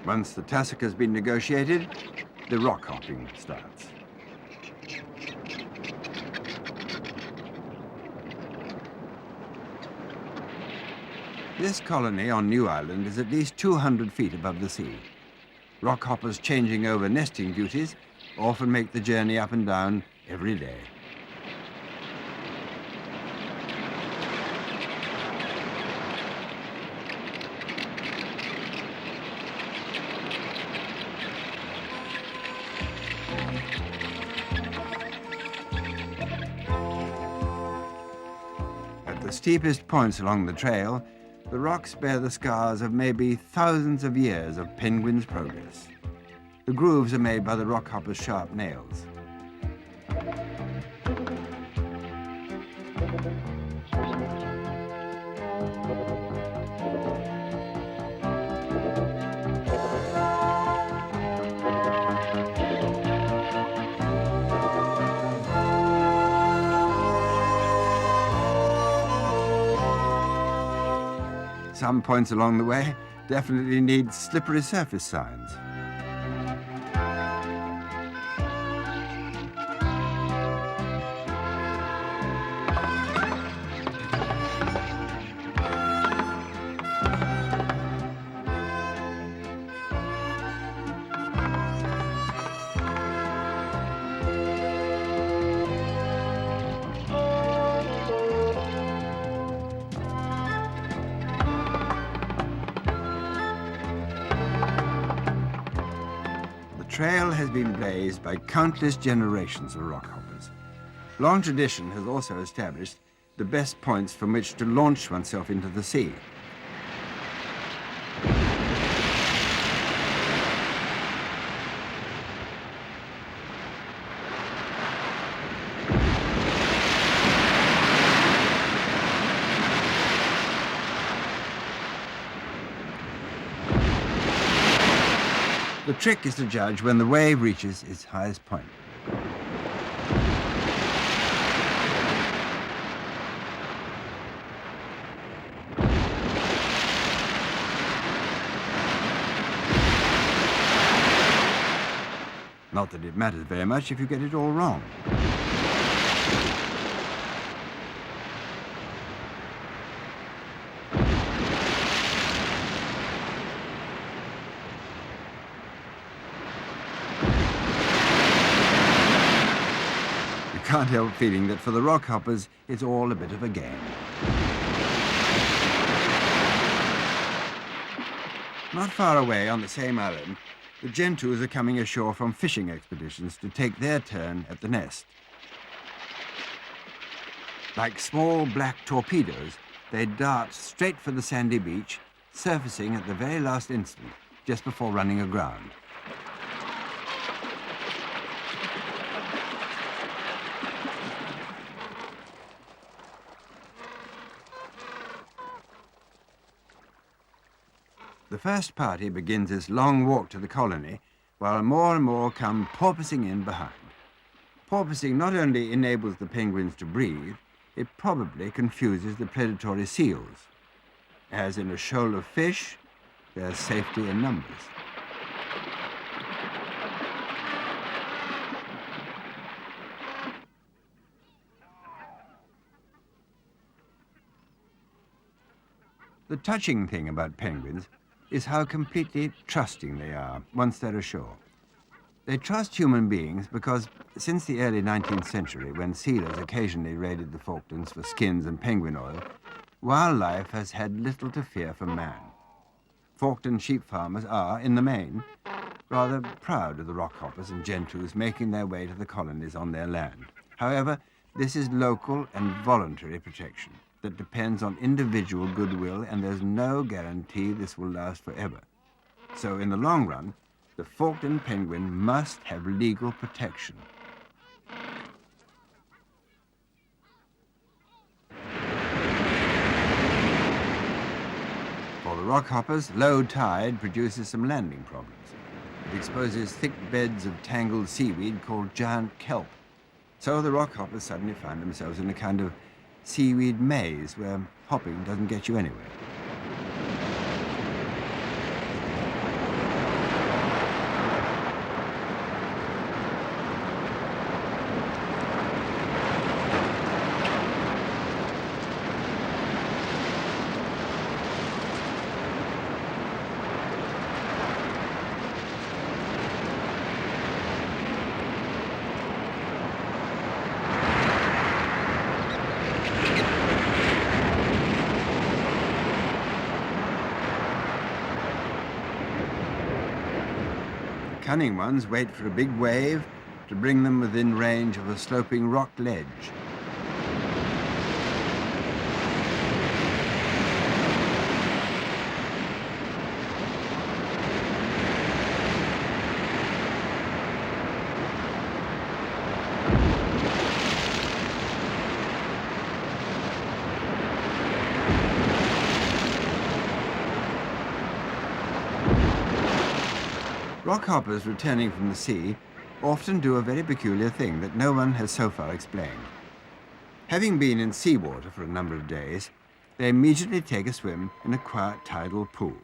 Once the tussock has been negotiated, the rock hopping starts. This colony on New Island is at least 200 feet above the sea. Rock hoppers changing over nesting duties often make the journey up and down every day. At the steepest points along the trail, the rocks bear the scars of maybe thousands of years of penguins' progress. The grooves are made by the rock hopper's sharp nails. Some points along the way definitely need slippery surface signs. The trail has been blazed by countless generations of rock hoppers. Long tradition has also established the best points from which to launch oneself into the sea. The trick is to judge when the wave reaches its highest point. Not that it matters very much if you get it all wrong. Can't help feeling that for the rock hoppers, it's all a bit of a game. Not far away on the same island, the gentoos are coming ashore from fishing expeditions to take their turn at the nest. Like small black torpedoes, they dart straight for the sandy beach, surfacing at the very last instant, just before running aground. The first party begins its long walk to the colony, while more and more come porpoising in behind. Porpoising not only enables the penguins to breathe, it probably confuses the predatory seals. As in a shoal of fish, there's safety in numbers. The touching thing about penguins is how completely trusting they are once they're ashore. They trust human beings because since the early 19th century, when sealers occasionally raided the Falklands for skins and penguin oil, wildlife has had little to fear from man. Falkland sheep farmers are, in the main, rather proud of the rock hoppers and gentoos making their way to the colonies on their land. However, this is local and voluntary protection that depends on individual goodwill, and there's no guarantee this will last forever. So in the long run, the Falkland penguin must have legal protection. For the rock hoppers, low tide produces some landing problems. It exposes thick beds of tangled seaweed called giant kelp. So the rock hoppers suddenly find themselves in a kind of seaweed maze where hopping doesn't get you anywhere. cunning ones wait for a big wave to bring them within range of a sloping rock ledge. Rockhoppers returning from the sea often do a very peculiar thing that no one has so far explained. Having been in seawater for a number of days, they immediately take a swim in a quiet tidal pool.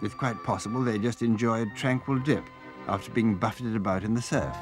It's quite possible they just enjoy a tranquil dip after being buffeted about in the surf.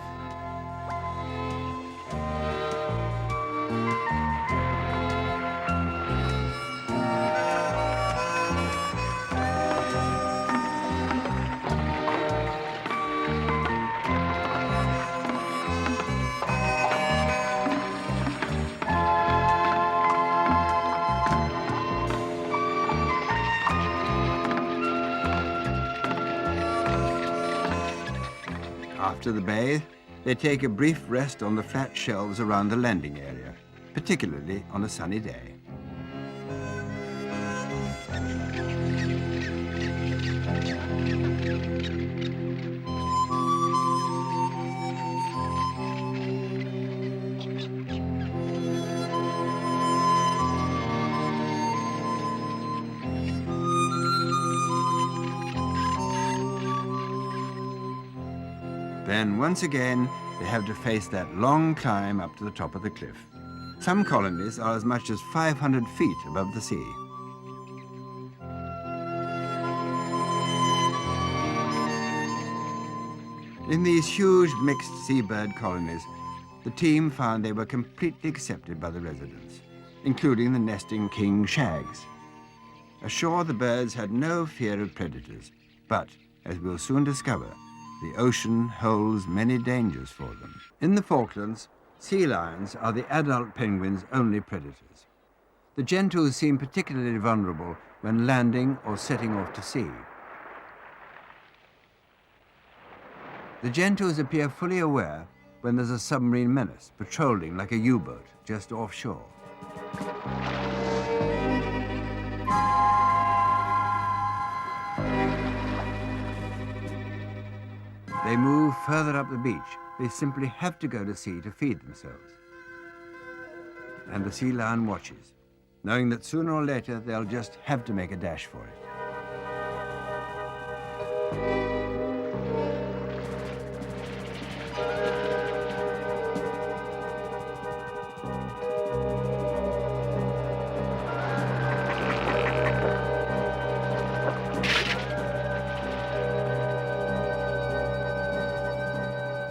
After the bathe, they take a brief rest on the flat shelves around the landing area, particularly on a sunny day. Then, once again, they have to face that long climb up to the top of the cliff. Some colonies are as much as 500 feet above the sea. In these huge mixed seabird colonies, the team found they were completely accepted by the residents, including the nesting king shags. Ashore, the birds had no fear of predators, but, as we'll soon discover, the ocean holds many dangers for them. In the Falklands, sea lions are the adult penguin's only predators. The gentoos seem particularly vulnerable when landing or setting off to sea. The gentoos appear fully aware when there's a submarine menace patrolling like a U-boat just offshore. They move further up the beach. They simply have to go to sea to feed themselves. And the sea lion watches, knowing that sooner or later they'll just have to make a dash for it.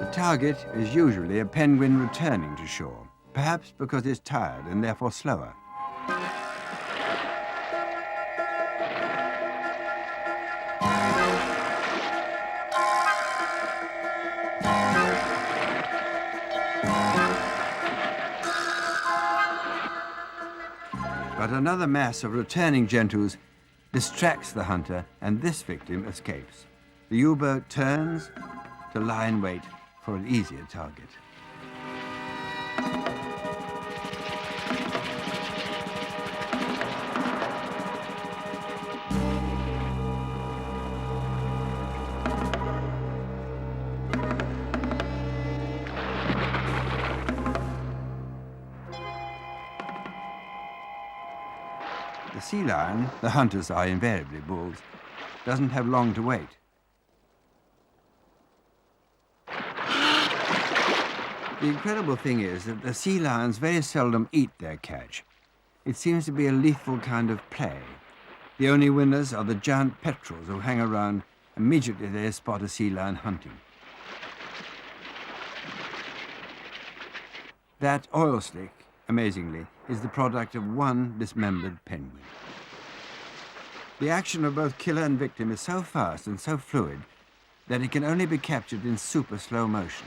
The target is usually a penguin returning to shore, perhaps because it's tired and therefore slower. But another mass of returning gentoos distracts the hunter, and this victim escapes. The U-boat turns to lie in wait for an easier target. The sea lion, the hunters are invariably bulls, doesn't have long to wait. The incredible thing is that the sea lions very seldom eat their catch. It seems to be a lethal kind of play. The only winners are the giant petrels who hang around immediately they spot a sea lion hunting. That oil slick, amazingly, is the product of one dismembered penguin. The action of both killer and victim is so fast and so fluid that it can only be captured in super slow motion.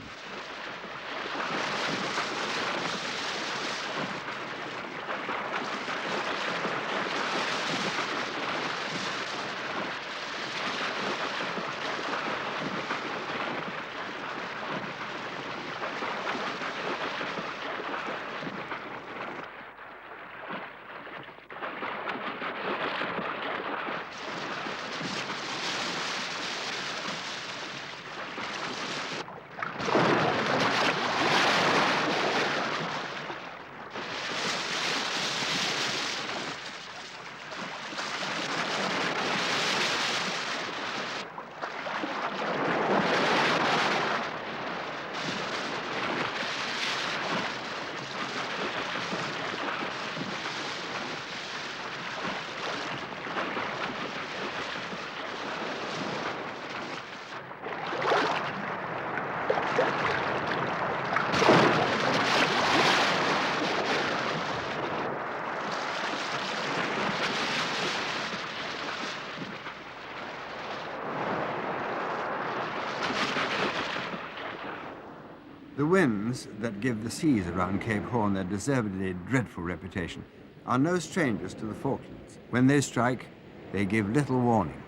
The winds that give the seas around Cape Horn their deservedly dreadful reputation are no strangers to the Falklands. When they strike, they give little warning.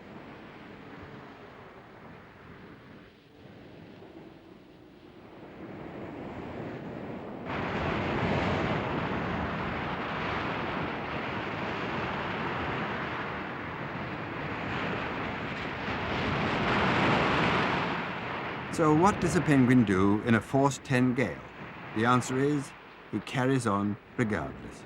So what does a penguin do in a force 10 gale? The answer is, he carries on regardless.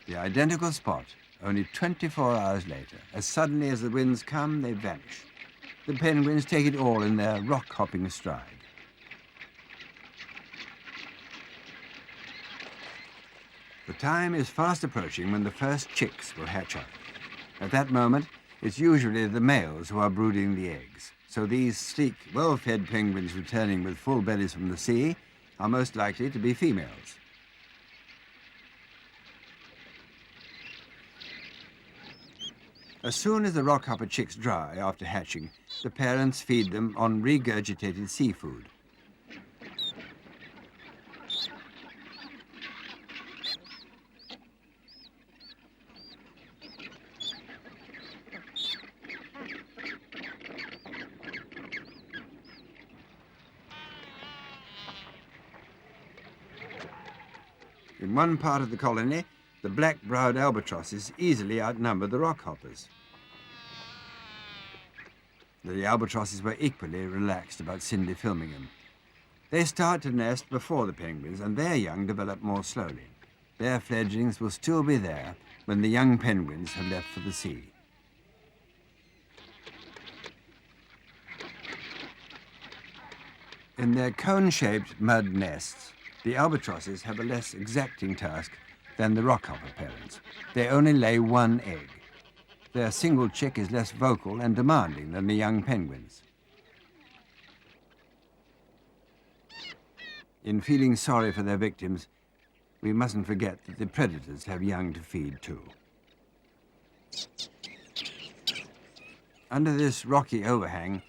The identical spot, only 24 hours later. As suddenly as the winds come, they vanish. The penguins take it all in their rock-hopping stride. The time is fast approaching when the first chicks will hatch up. At that moment, it's usually the males who are brooding the eggs. So these sleek, well-fed penguins returning with full bellies from the sea are most likely to be females. As soon as the rockhopper chicks dry after hatching, the parents feed them on regurgitated seafood. In one part of the colony, the black-browed albatrosses easily outnumber the rockhoppers. The albatrosses were equally relaxed about Cindy filming them. They start to nest before the penguins, and their young develop more slowly. Their fledglings will still be there when the young penguins have left for the sea. In their cone-shaped mud nests, the albatrosses have a less exacting task than the rockhopper parents. They only lay one egg. Their single chick is less vocal and demanding than the young penguins. In feeling sorry for their victims, we mustn't forget that the predators have young to feed too. Under this rocky overhang,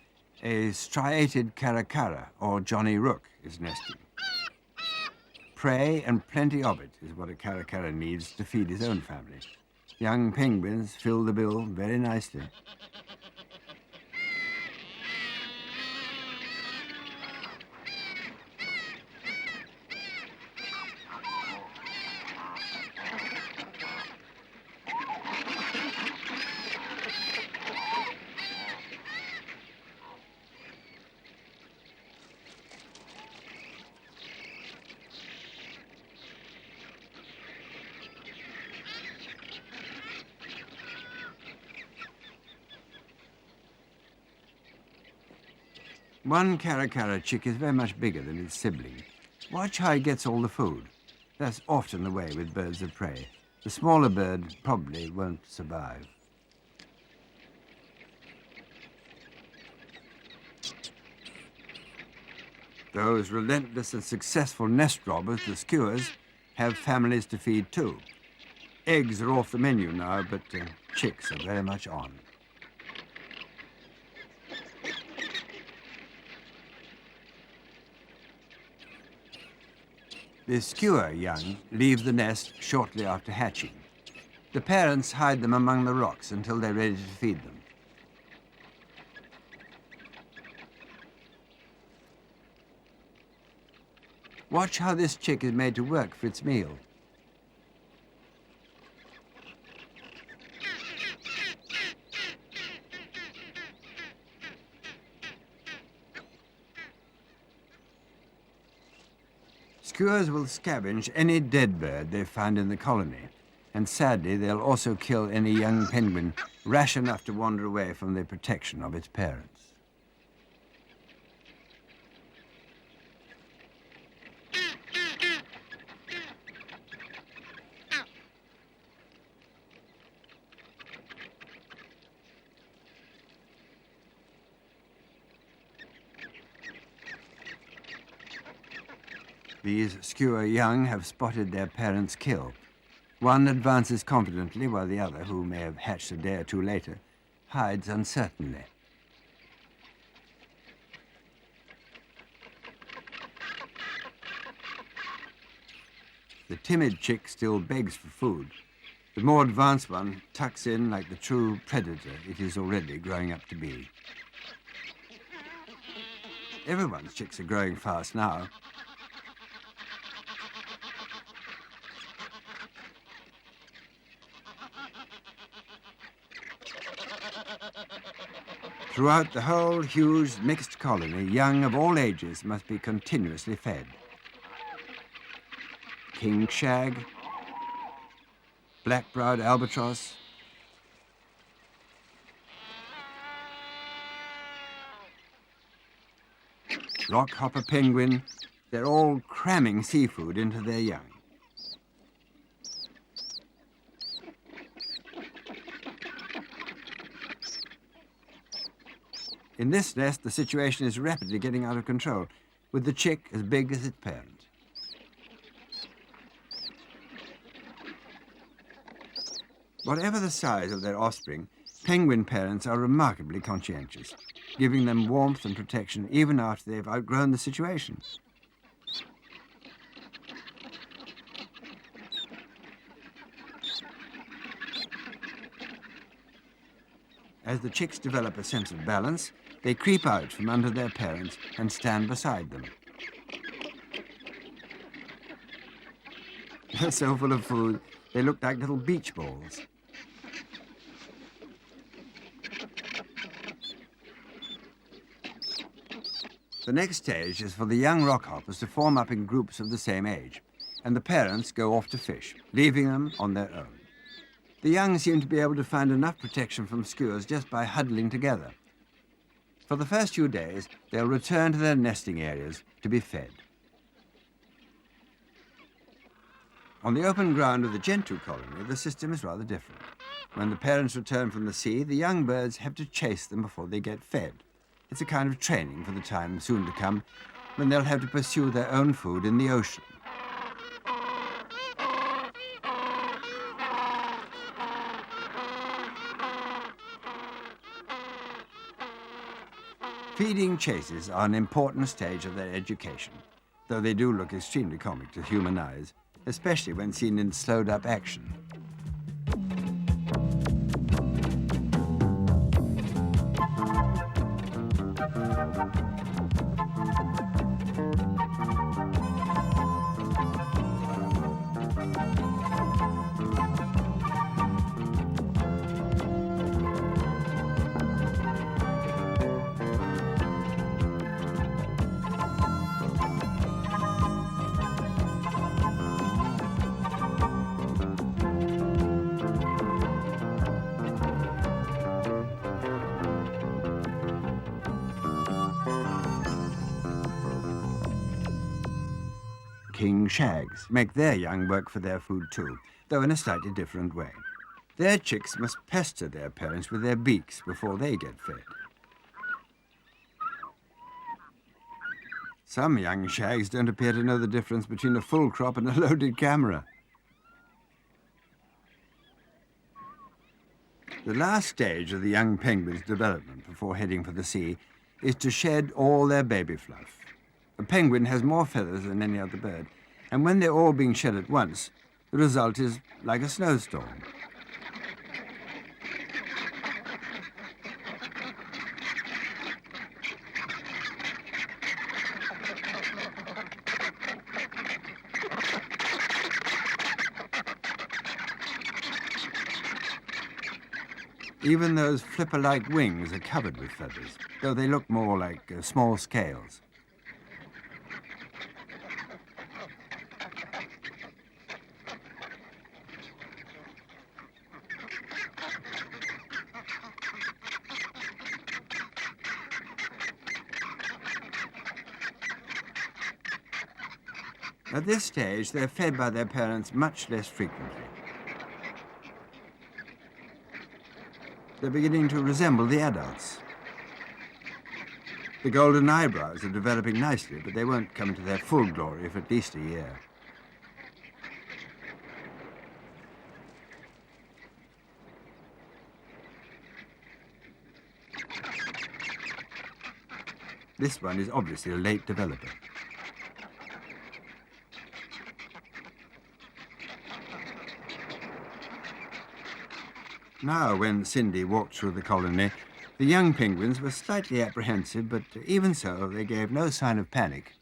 a striated caracara, or Johnny Rook, is nesting. Prey and plenty of it is what a caracara needs to feed his own family. Young penguins fill the bill very nicely. One caracara chick is very much bigger than its sibling. Watch how he gets all the food. That's often the way with birds of prey. The smaller bird probably won't survive. Those relentless and successful nest robbers, the skuas, have families to feed too. Eggs are off the menu now, but chicks are very much on. The skua young leave the nest shortly after hatching. The parents hide them among the rocks until they're ready to feed them. Watch how this chick is made to work for its meal. Skuas will scavenge any dead bird they find in the colony, and sadly they'll also kill any young penguin rash enough to wander away from the protection of its parents. These skua young have spotted their parents' kill. One advances confidently, while the other, who may have hatched a day or two later, hides uncertainly. The timid chick still begs for food. The more advanced one tucks in like the true predator it is already growing up to be. Everyone's chicks are growing fast now. Throughout the whole huge mixed colony, young of all ages must be continuously fed. King shag, black-browed albatross, rockhopper penguin, they're all cramming seafood into their young. In this nest, the situation is rapidly getting out of control, with the chick as big as its parent. Whatever the size of their offspring, penguin parents are remarkably conscientious, giving them warmth and protection even after they've outgrown the situation. As the chicks develop a sense of balance, they creep out from under their parents and stand beside them. They're so full of food, they look like little beach balls. The next stage is for the young rockhoppers to form up in groups of the same age, and the parents go off to fish, leaving them on their own. The young seem to be able to find enough protection from skuas just by huddling together. For the first few days, they'll return to their nesting areas to be fed. On the open ground of the Gentoo colony, the system is rather different. When the parents return from the sea, the young birds have to chase them before they get fed. It's a kind of training for the time soon to come when they'll have to pursue their own food in the ocean. Feeding chases are an important stage of their education, though they do look extremely comic to human eyes, especially when seen in slowed-up action. king shags make their young work for their food too, though in a slightly different way. Their chicks must pester their parents with their beaks before they get fed. Some young shags don't appear to know the difference between a full crop and a loaded camera. The last stage of the young penguin's development before heading for the sea is to shed all their baby fluff. A penguin has more feathers than any other bird, and when they're all being shed at once, the result is like a snowstorm. Even those flipper-like wings are covered with feathers, though they look more like small scales. At this stage, they're fed by their parents much less frequently. They're beginning to resemble the adults. The golden eyebrows are developing nicely, but they won't come to their full glory for at least a year. This one is obviously a late developer. Now, when Cindy walked through the colony, the young penguins were slightly apprehensive, but even so, they gave no sign of panic.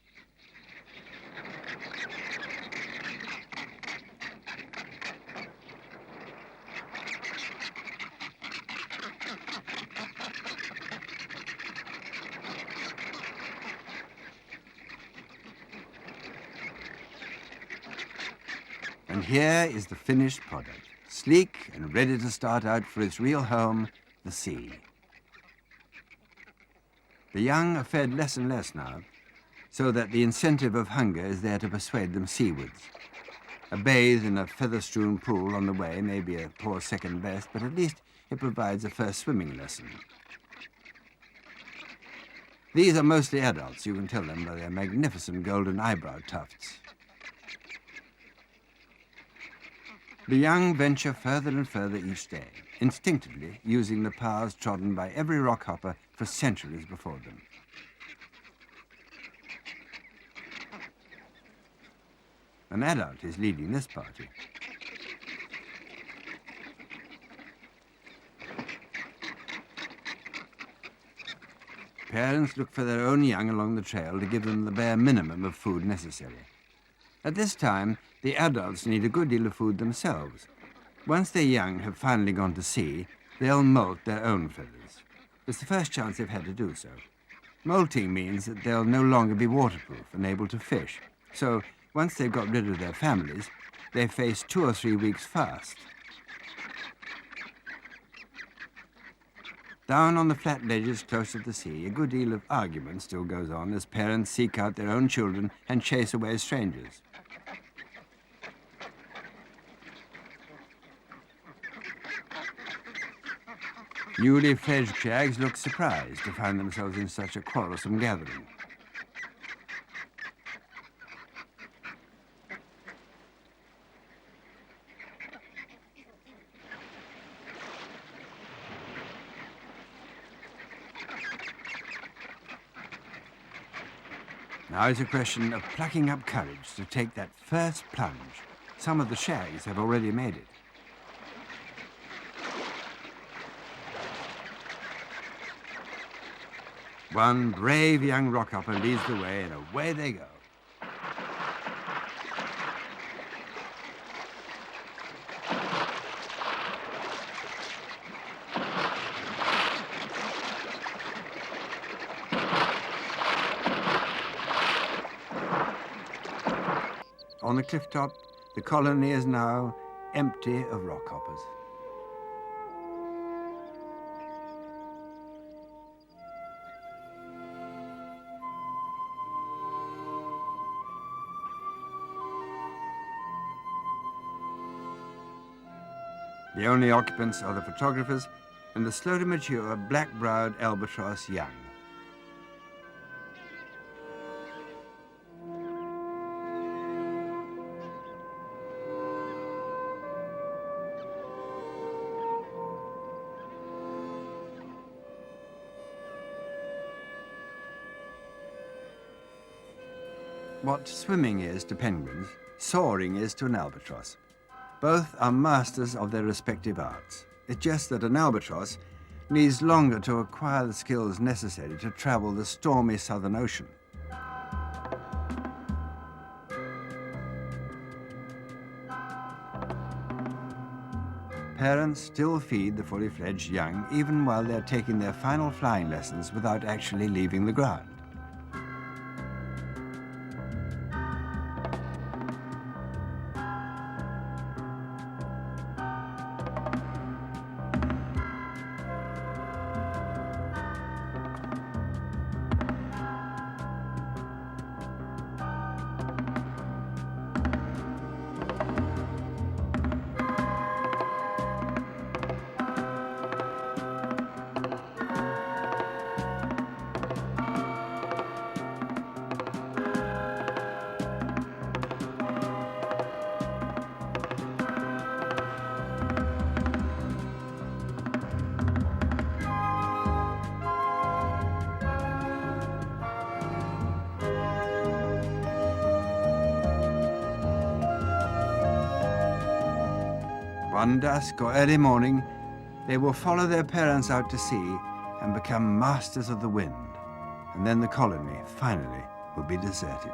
And here is the finished product. Sleek and ready to start out for its real home, the sea. The young are fed less and less now, so that the incentive of hunger is there to persuade them seawards. A bathe in a feather-strewn pool on the way may be a poor second best, but at least it provides a first swimming lesson. These are mostly adults, you can tell them by their magnificent golden eyebrow tufts. The young venture further and further each day, instinctively using the paths trodden by every rockhopper for centuries before them. An adult is leading this party. Parents look for their own young along the trail to give them the bare minimum of food necessary. At this time, the adults need a good deal of food themselves. Once their young have finally gone to sea, they'll molt their own feathers. It's the first chance they've had to do so. Molting means that they'll no longer be waterproof and able to fish. So, once they've got rid of their families, they face 2 or 3 weeks fast. Down on the flat ledges close to the sea, a good deal of argument still goes on as parents seek out their own children and chase away strangers. Newly fledged shags look surprised to find themselves in such a quarrelsome gathering. Now it's a question of plucking up courage to take that first plunge. Some of the shags have already made it. One brave young rockhopper leads the way, and away they go. On the cliff top, the colony is now empty of rockhoppers. The only occupants are the photographers and the slow-to-mature black-browed albatross young. What swimming is to penguins, soaring is to an albatross. Both are masters of their respective arts. It's just that an albatross needs longer to acquire the skills necessary to travel the stormy Southern Ocean. Parents still feed the fully fledged young even while they're taking their final flying lessons without actually leaving the ground. One dusk or early morning, they will follow their parents out to sea and become masters of the wind. And then the colony, finally, will be deserted.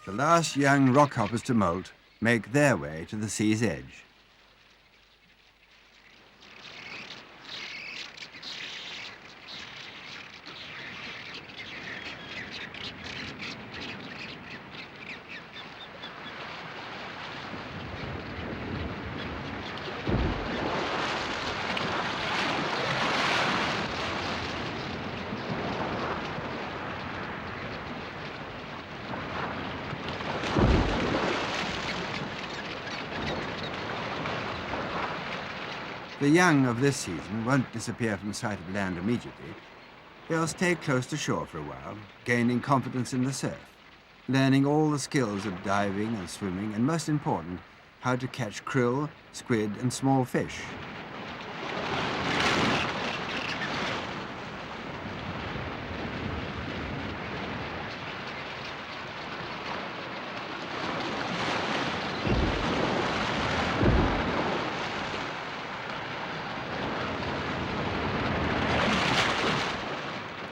The last young rockhoppers to molt make their way to the sea's edge. The young of this season won't disappear from sight of land immediately. They'll stay close to shore for a while, gaining confidence in the surf, learning all the skills of diving and swimming, and most important, how to catch krill, squid, and small fish.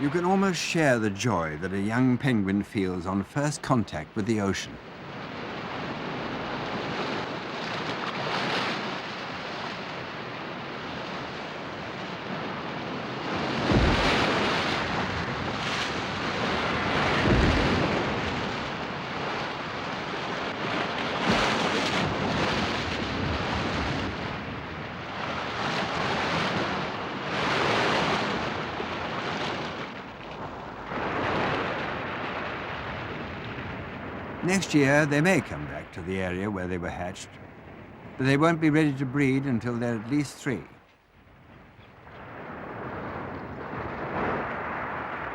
You can almost share the joy that a young penguin feels on first contact with the ocean. Next year, they may come back to the area where they were hatched, but they won't be ready to breed until they're at least 3.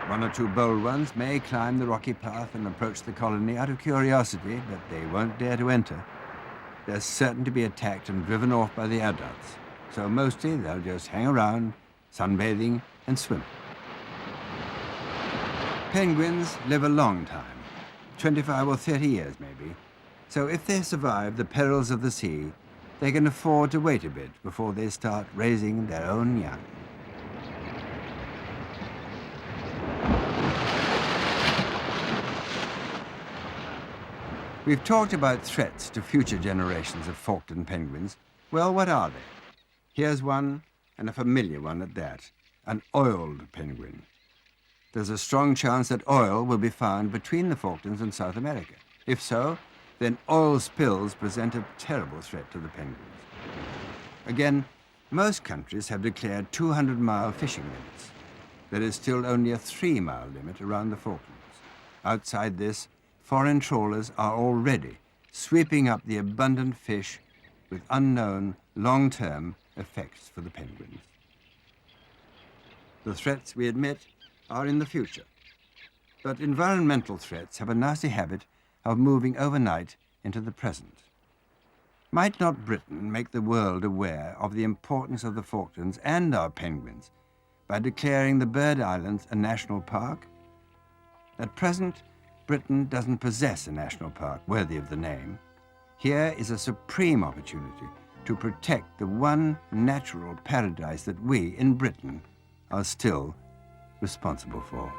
One or 2 bold ones may climb the rocky path and approach the colony out of curiosity, but they won't dare to enter. They're certain to be attacked and driven off by the adults, so mostly they'll just hang around, sunbathing and swim. Penguins live a long time. 25 or 30 years, maybe. So if they survive the perils of the sea, they can afford to wait a bit before they start raising their own young. We've talked about threats to future generations of Falkland penguins. Well, what are they? Here's one, and a familiar one at that, an oiled penguin. There's a strong chance that oil will be found between the Falklands and South America. If so, then oil spills present a terrible threat to the penguins. Again, most countries have declared 200-mile fishing limits. there is still only a 3-mile limit around the Falklands. Outside this, foreign trawlers are already sweeping up the abundant fish with unknown long-term effects for the penguins. The threats, we admit, are in the future. But environmental threats have a nasty habit of moving overnight into the present. Might not Britain make the world aware of the importance of the Falklands and our penguins by declaring the bird islands a national park? At present, Britain doesn't possess a national park worthy of the name. Here is a supreme opportunity to protect the one natural paradise that we, in Britain, are still responsible for.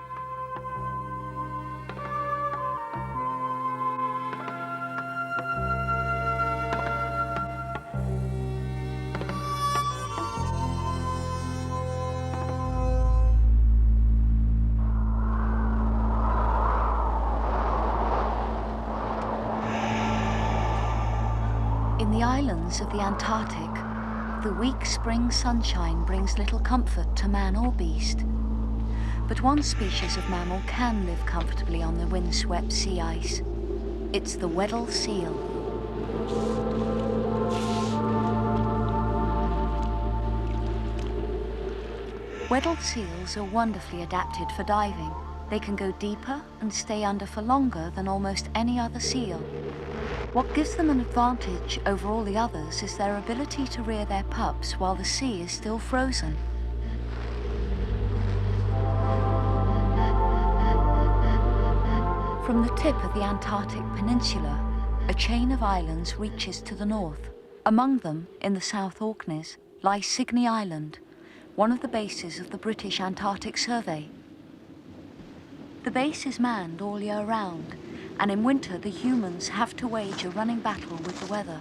In the islands of the Antarctic, the weak spring sunshine brings little comfort to man or beast. But one species of mammal can live comfortably on the windswept sea ice. It's the Weddell seal. Weddell seals are wonderfully adapted for diving. They can go deeper and stay under for longer than almost any other seal. What gives them an advantage over all the others is their ability to rear their pups while the sea is still frozen. From the tip of the Antarctic Peninsula, a chain of islands reaches to the north. Among them, in the South Orkneys, lies Cygney Island, one of the bases of the British Antarctic Survey. The base is manned all year round, and in winter the humans have to wage a running battle with the weather.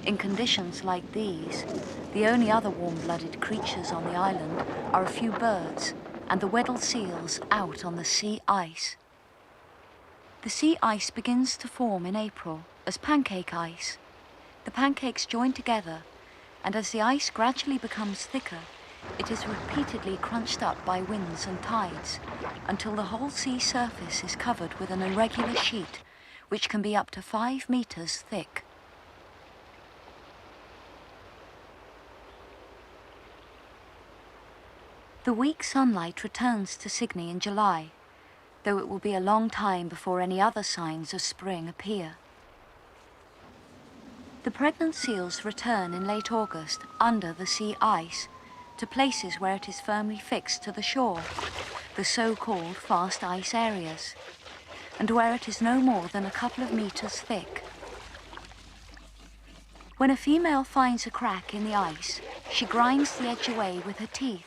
In conditions like these, the only other warm-blooded creatures on the island are a few birds and the Weddell seals out on the sea ice. The sea ice begins to form in April as pancake ice. The pancakes join together, and as the ice gradually becomes thicker, it is repeatedly crunched up by winds and tides until the whole sea surface is covered with an irregular sheet which can be up to 5 meters thick. The weak sunlight returns to Cygney in July, though it will be a long time before any other signs of spring appear. The pregnant seals return in late August under the sea ice to places where it is firmly fixed to the shore, the so-called fast ice areas, and where it is no more than a couple of meters thick. When a female finds a crack in the ice, she grinds the edge away with her teeth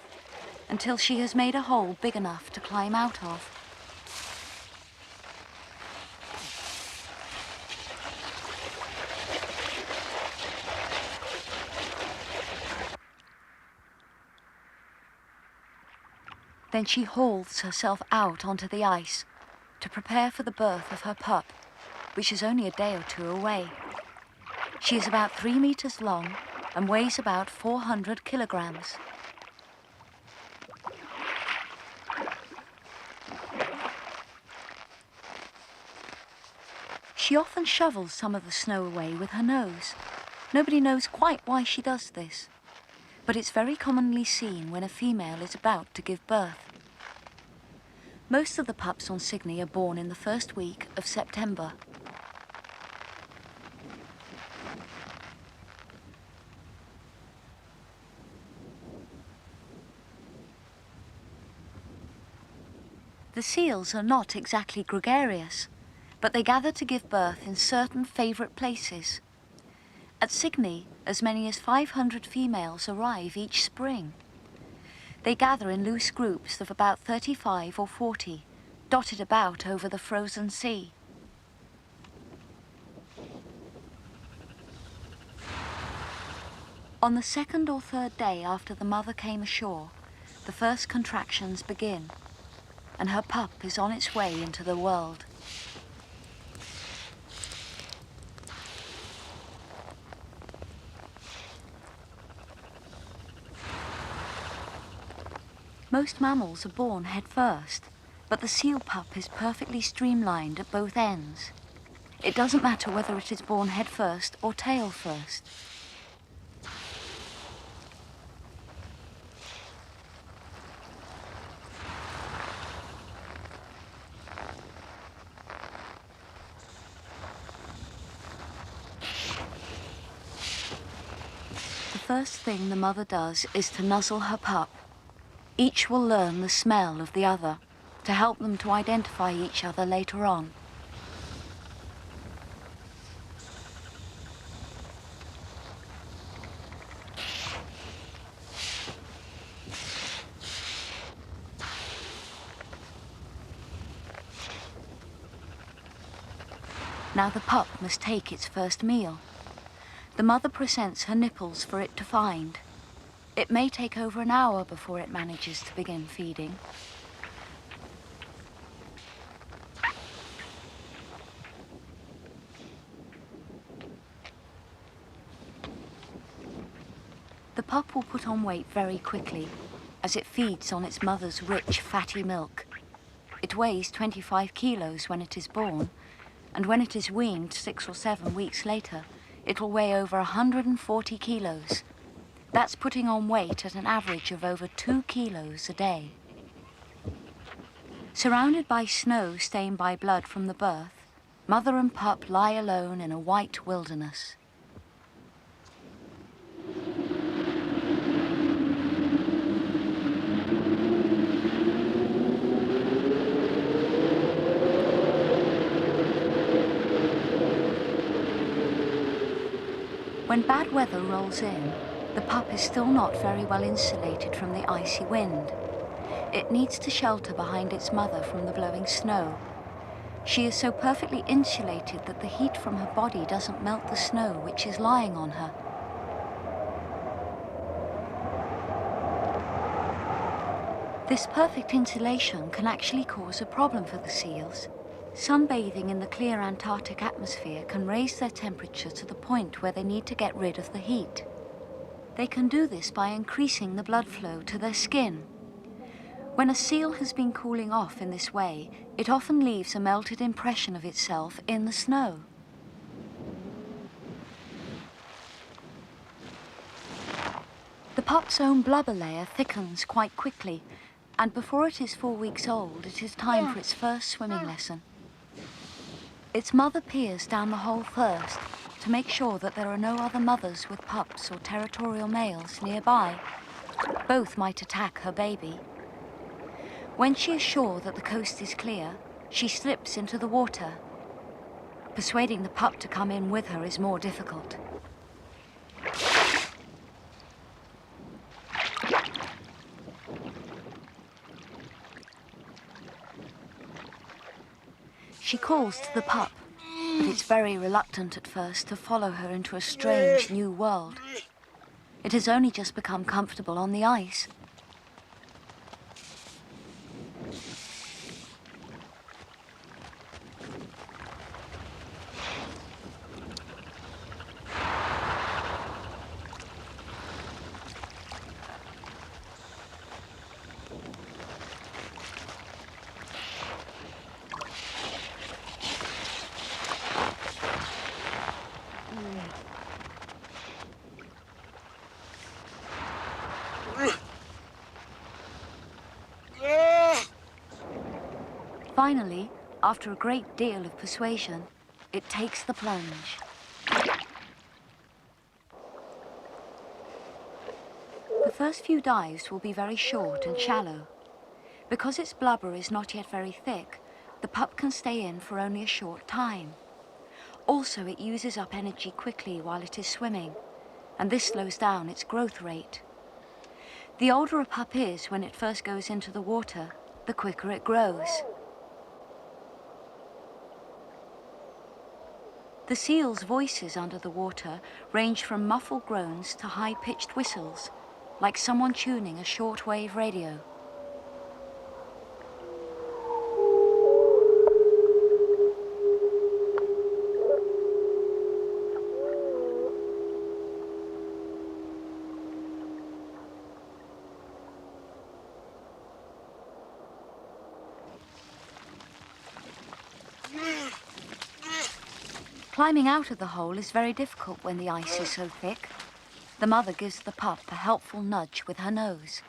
until she has made a hole big enough to climb out of. Then she hauls herself out onto the ice to prepare for the birth of her pup, which is only a day or two away. She is about 3 meters long and weighs about 400 kilograms. She often shovels some of the snow away with her nose. Nobody knows quite why she does this, but it's very commonly seen when a female is about to give birth. Most of the pups on Cygney are born in the first week of September. The seals are not exactly gregarious, but they gather to give birth in certain favourite places. At Cygney, as many as 500 females arrive each spring. They gather in loose groups of about 35 or 40, dotted about over the frozen sea. On the second or third day after the mother came ashore, the first contractions begin, and her pup is on its way into the world. Most mammals are born head first, but the seal pup is perfectly streamlined at both ends. It doesn't matter whether it is born head first or tail first. The first thing the mother does is to nuzzle her pup. Each will learn the smell of the other to help them to identify each other later on. Now the pup must take its first meal. The mother presents her nipples for it to find. It may take over an hour before it manages to begin feeding. The pup will put on weight very quickly as it feeds on its mother's rich, fatty milk. It weighs 25 kilos when it is born, and when it is weaned 6 or 7 weeks later, it will weigh over 140 kilos. That's putting on weight at an average of over 2 kilos a day. Surrounded by snow stained by blood from the birth, mother and pup lie alone in a white wilderness. When bad weather rolls in, the pup is still not very well insulated from the icy wind. It needs to shelter behind its mother from the blowing snow. She is so perfectly insulated that the heat from her body doesn't melt the snow which is lying on her. This perfect insulation can actually cause a problem for the seals. Sunbathing in the clear Antarctic atmosphere can raise their temperature to the point where they need to get rid of the heat. They can do this by increasing the blood flow to their skin. When a seal has been cooling off in this way, it often leaves a melted impression of itself in the snow. The pup's own blubber layer thickens quite quickly, and before it is 4 weeks old, it is time for its first swimming lesson. Its mother peers down the hole first to make sure that there are no other mothers with pups or territorial males nearby. Both might attack her baby. When she is sure that the coast is clear, she slips into the water. Persuading the pup to come in with her is more difficult. She calls to the pup, but it's very reluctant at first to follow her into a strange new world. It has only just become comfortable on the ice. Finally, after a great deal of persuasion, it takes the plunge. The first few dives will be very short and shallow. Because its blubber is not yet very thick, the pup can stay in for only a short time. Also, it uses up energy quickly while it is swimming, and this slows down its growth rate. The older a pup is when it first goes into the water, the quicker it grows. The seals' voices under the water range from muffled groans to high-pitched whistles, like someone tuning a shortwave radio. Climbing out of the hole is very difficult when the ice is so thick. The mother gives the pup a helpful nudge with her nose.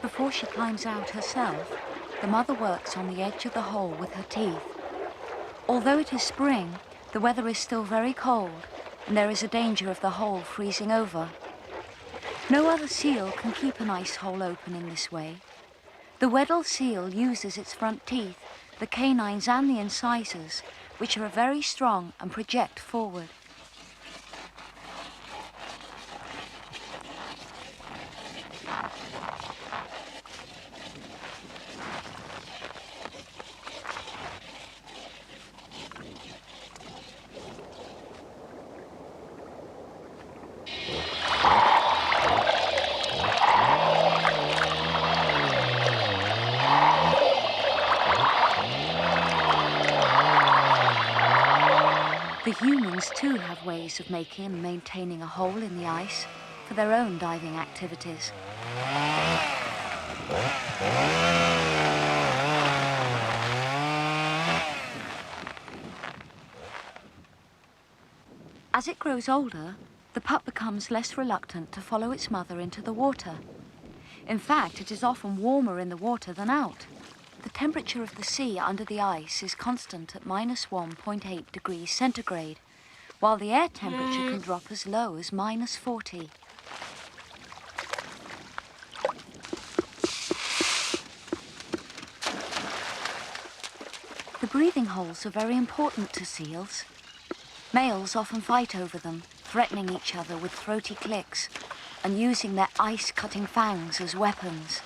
Before she climbs out herself, the mother works on the edge of the hole with her teeth. Although it is spring, the weather is still very cold, and there is a danger of the hole freezing over. No other seal can keep an ice hole open in this way. The Weddell seal uses its front teeth, the canines and the incisors, which are very strong and project forward. The humans too have ways of making and maintaining a hole in the ice for their own diving activities. As it grows older, the pup becomes less reluctant to follow its mother into the water. In fact, it is often warmer in the water than out. The temperature of the sea under the ice is constant at -1.8 degrees centigrade, while the air temperature can drop as low as -40. The breathing holes are very important to seals. Males often fight over them, threatening each other with throaty clicks and using their ice-cutting fangs as weapons.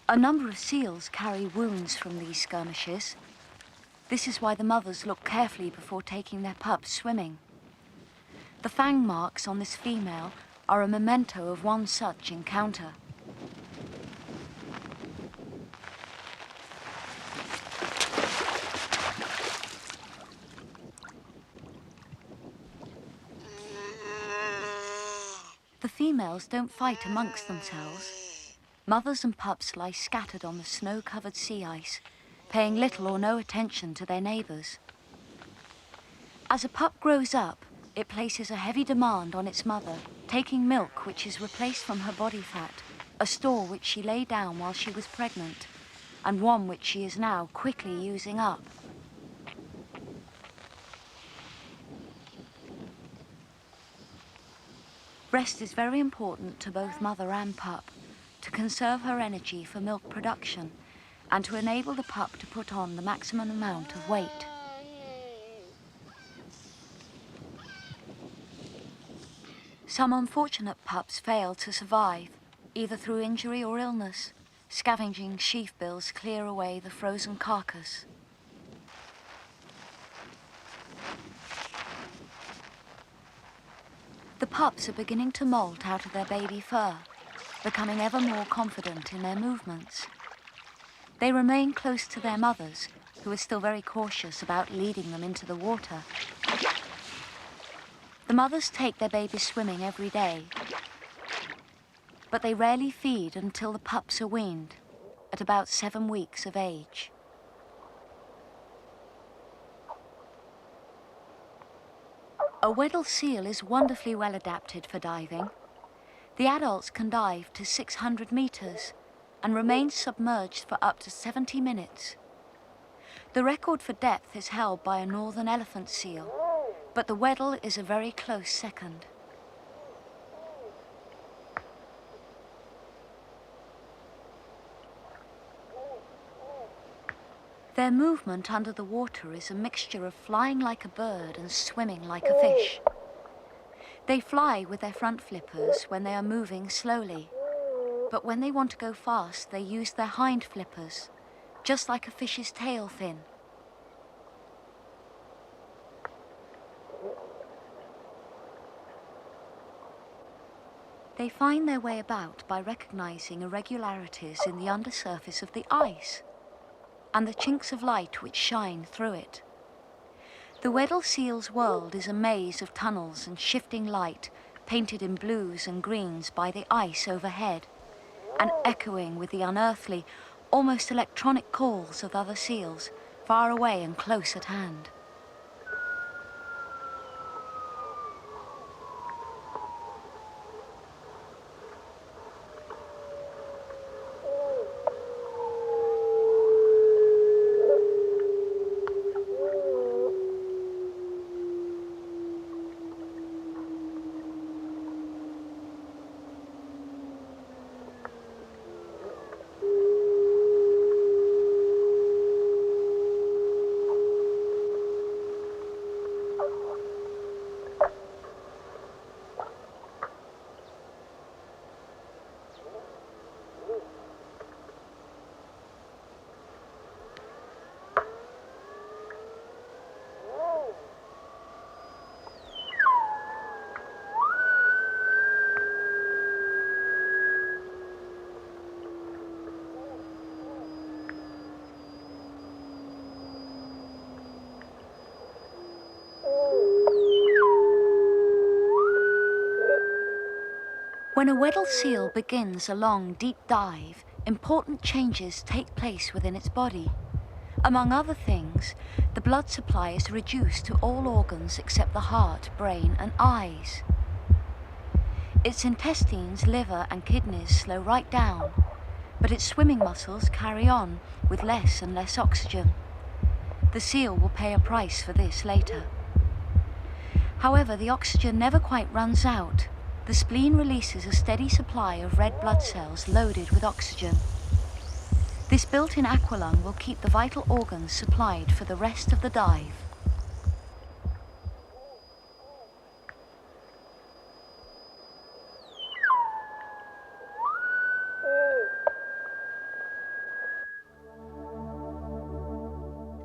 A number of seals carry wounds from these skirmishes. This is why the mothers look carefully before taking their pups swimming. The fang marks on this female are a memento of one such encounter. The females don't fight amongst themselves. Mothers and pups lie scattered on the snow-covered sea ice, paying little or no attention to their neighbours. As a pup grows up, it places a heavy demand on its mother, taking milk which is replaced from her body fat, a store which she laid down while she was pregnant, and one which she is now quickly using up. Rest is very important to both mother and pup, to conserve her energy for milk production and to enable the pup to put on the maximum amount of weight. Some unfortunate pups fail to survive, either through injury or illness, scavenging sheafbills clear away the frozen carcass. The pups are beginning to molt out of their baby fur, becoming ever more confident in their movements. They remain close to their mothers, who are still very cautious about leading them into the water. The mothers take their babies swimming every day, but they rarely feed until the pups are weaned, at about 7 weeks of age. A Weddell seal is wonderfully well adapted for diving. The adults can dive to 600 meters and remain submerged for up to 70 minutes. The record for depth is held by a northern elephant seal, but the Weddell is a very close second. Their movement under the water is a mixture of flying like a bird and swimming like a fish. They fly with their front flippers when they are moving slowly. But when they want to go fast, they use their hind flippers, just like a fish's tail fin. They find their way about by recognizing irregularities in the undersurface of the ice and the chinks of light which shine through it. The Weddell seal's world is a maze of tunnels and shifting light painted in blues and greens by the ice overhead, and echoing with the unearthly, almost electronic calls of other seals far away and close at hand. When a Weddell seal begins a long, deep dive, important changes take place within its body. Among other things, the blood supply is reduced to all organs except the heart, brain, and eyes. Its intestines, liver, and kidneys slow right down, but its swimming muscles carry on with less and less oxygen. The seal will pay a price for this later. However, the oxygen never quite runs out. The spleen releases a steady supply of red blood cells loaded with oxygen. This built-in aqualung will keep the vital organs supplied for the rest of the dive.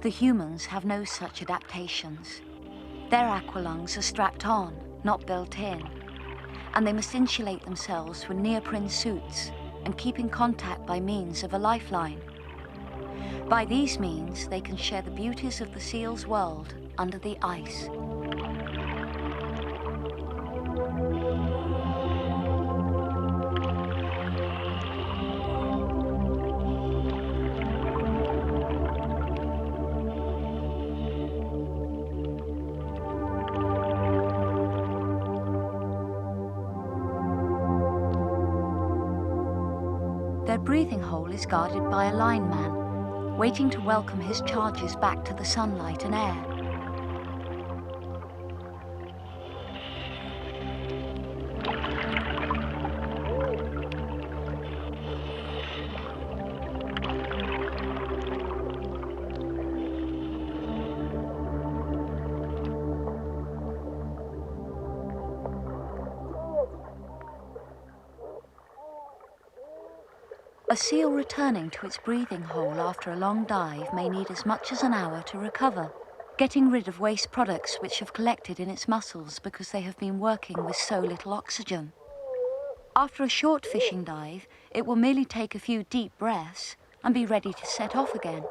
The humans have no such adaptations. Their aqualungs are strapped on, not built in, and they must insulate themselves with neoprene suits and keep in contact by means of a lifeline. By these means, they can share the beauties of the seal's world under the ice. Their breathing hole is guarded by a lineman, waiting to welcome his charges back to the sunlight and air. A seal returning to its breathing hole after a long dive may need as much as an hour to recover, getting rid of waste products which have collected in its muscles because they have been working with so little oxygen. After a short fishing dive, it will merely take a few deep breaths and be ready to set off again.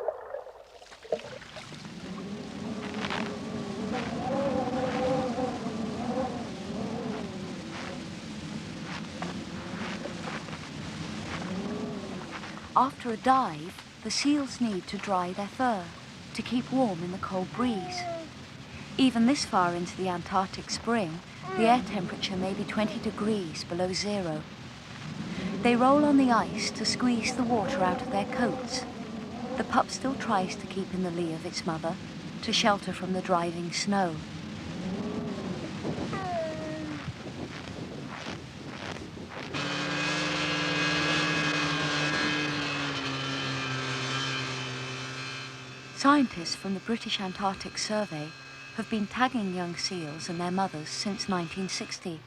After a dive, the seals need to dry their fur to keep warm in the cold breeze. Even this far into the Antarctic spring, the air temperature may be 20 degrees below zero. They roll on the ice to squeeze the water out of their coats. The pup still tries to keep in the lee of its mother to shelter from the driving snow. Scientists from the British Antarctic Survey have been tagging young seals and their mothers since 1960.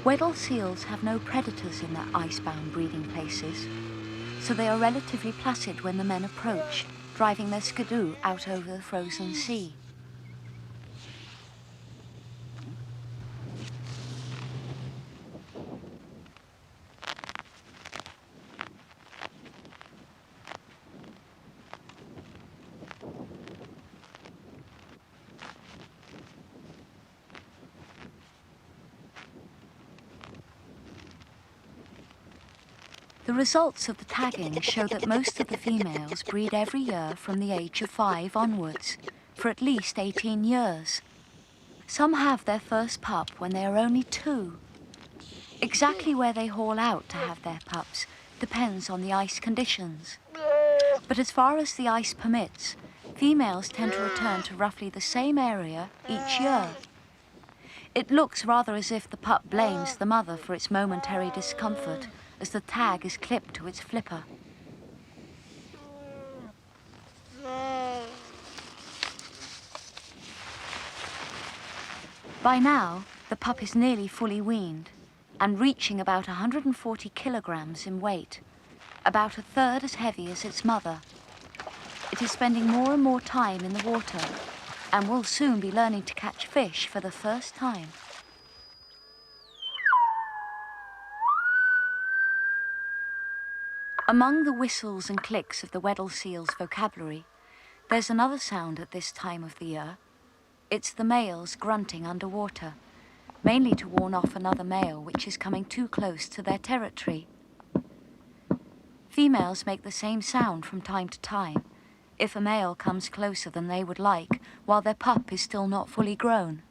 Weddell seals have no predators in their icebound breeding places, so they are relatively placid when the men approach, driving their skidoo out over the frozen sea. The results of the tagging show that most of the females breed every year from the age of 5 onwards, for at least 18 years. Some have their first pup when they are only 2. Exactly where they haul out to have their pups depends on the ice conditions. But as far as the ice permits, females tend to return to roughly the same area each year. It looks rather as if the pup blames the mother for its momentary discomfort as the tag is clipped to its flipper. By now, the pup is nearly fully weaned and reaching about 140 kilograms in weight, about a third as heavy as its mother. It is spending more and more time in the water and will soon be learning to catch fish for the first time. Among the whistles and clicks of the Weddell seal's vocabulary, there's another sound at this time of the year. It's the males grunting underwater, mainly to warn off another male which is coming too close to their territory. Females make the same sound from time to time if a male comes closer than they would like while their pup is still not fully grown.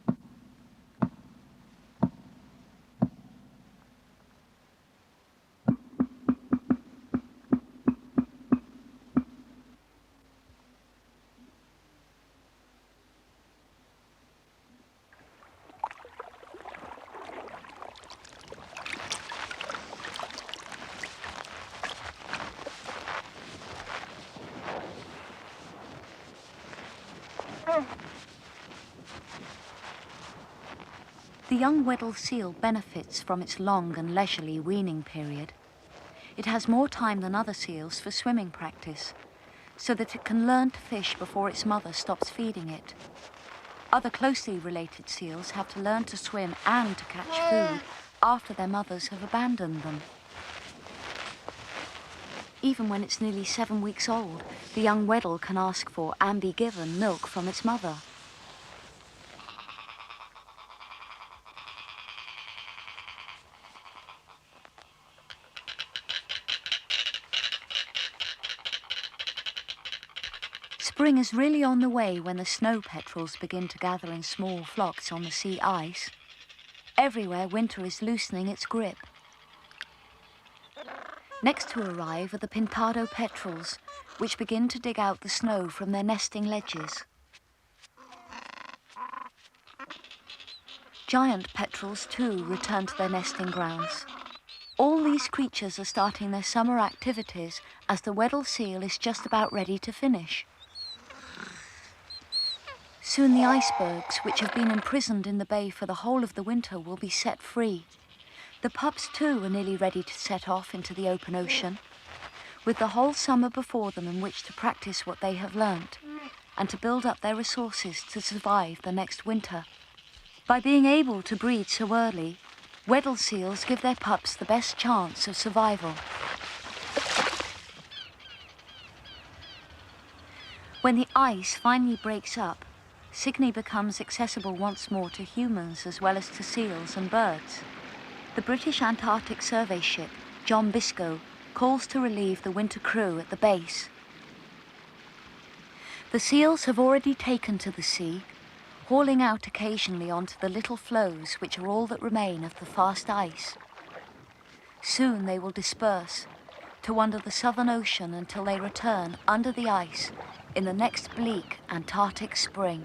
The young Weddell seal benefits from its long and leisurely weaning period. It has more time than other seals for swimming practice, so that it can learn to fish before its mother stops feeding it. Other closely related seals have to learn to swim and to catch food after their mothers have abandoned them. Even when it's nearly 7 weeks old, the young Weddell can ask for and be given milk from its mother. Spring is really on the way when the snow petrels begin to gather in small flocks on the sea ice. Everywhere winter is loosening its grip. Next to arrive are the pintado petrels, which begin to dig out the snow from their nesting ledges. Giant petrels too return to their nesting grounds. All these creatures are starting their summer activities as the Weddell seal is just about ready to finish. Soon the icebergs, which have been imprisoned in the bay for the whole of the winter, will be set free. The pups too are nearly ready to set off into the open ocean, with the whole summer before them in which to practice what they have learnt and to build up their resources to survive the next winter. By being able to breed so early, Weddell seals give their pups the best chance of survival. When the ice finally breaks up, Sydney becomes accessible once more to humans as well as to seals and birds. The British Antarctic survey ship, John Biscoe, calls to relieve the winter crew at the base. The seals have already taken to the sea, hauling out occasionally onto the little floes which are all that remain of the fast ice. Soon they will disperse to wander the Southern Ocean until they return under the ice in the next bleak Antarctic spring.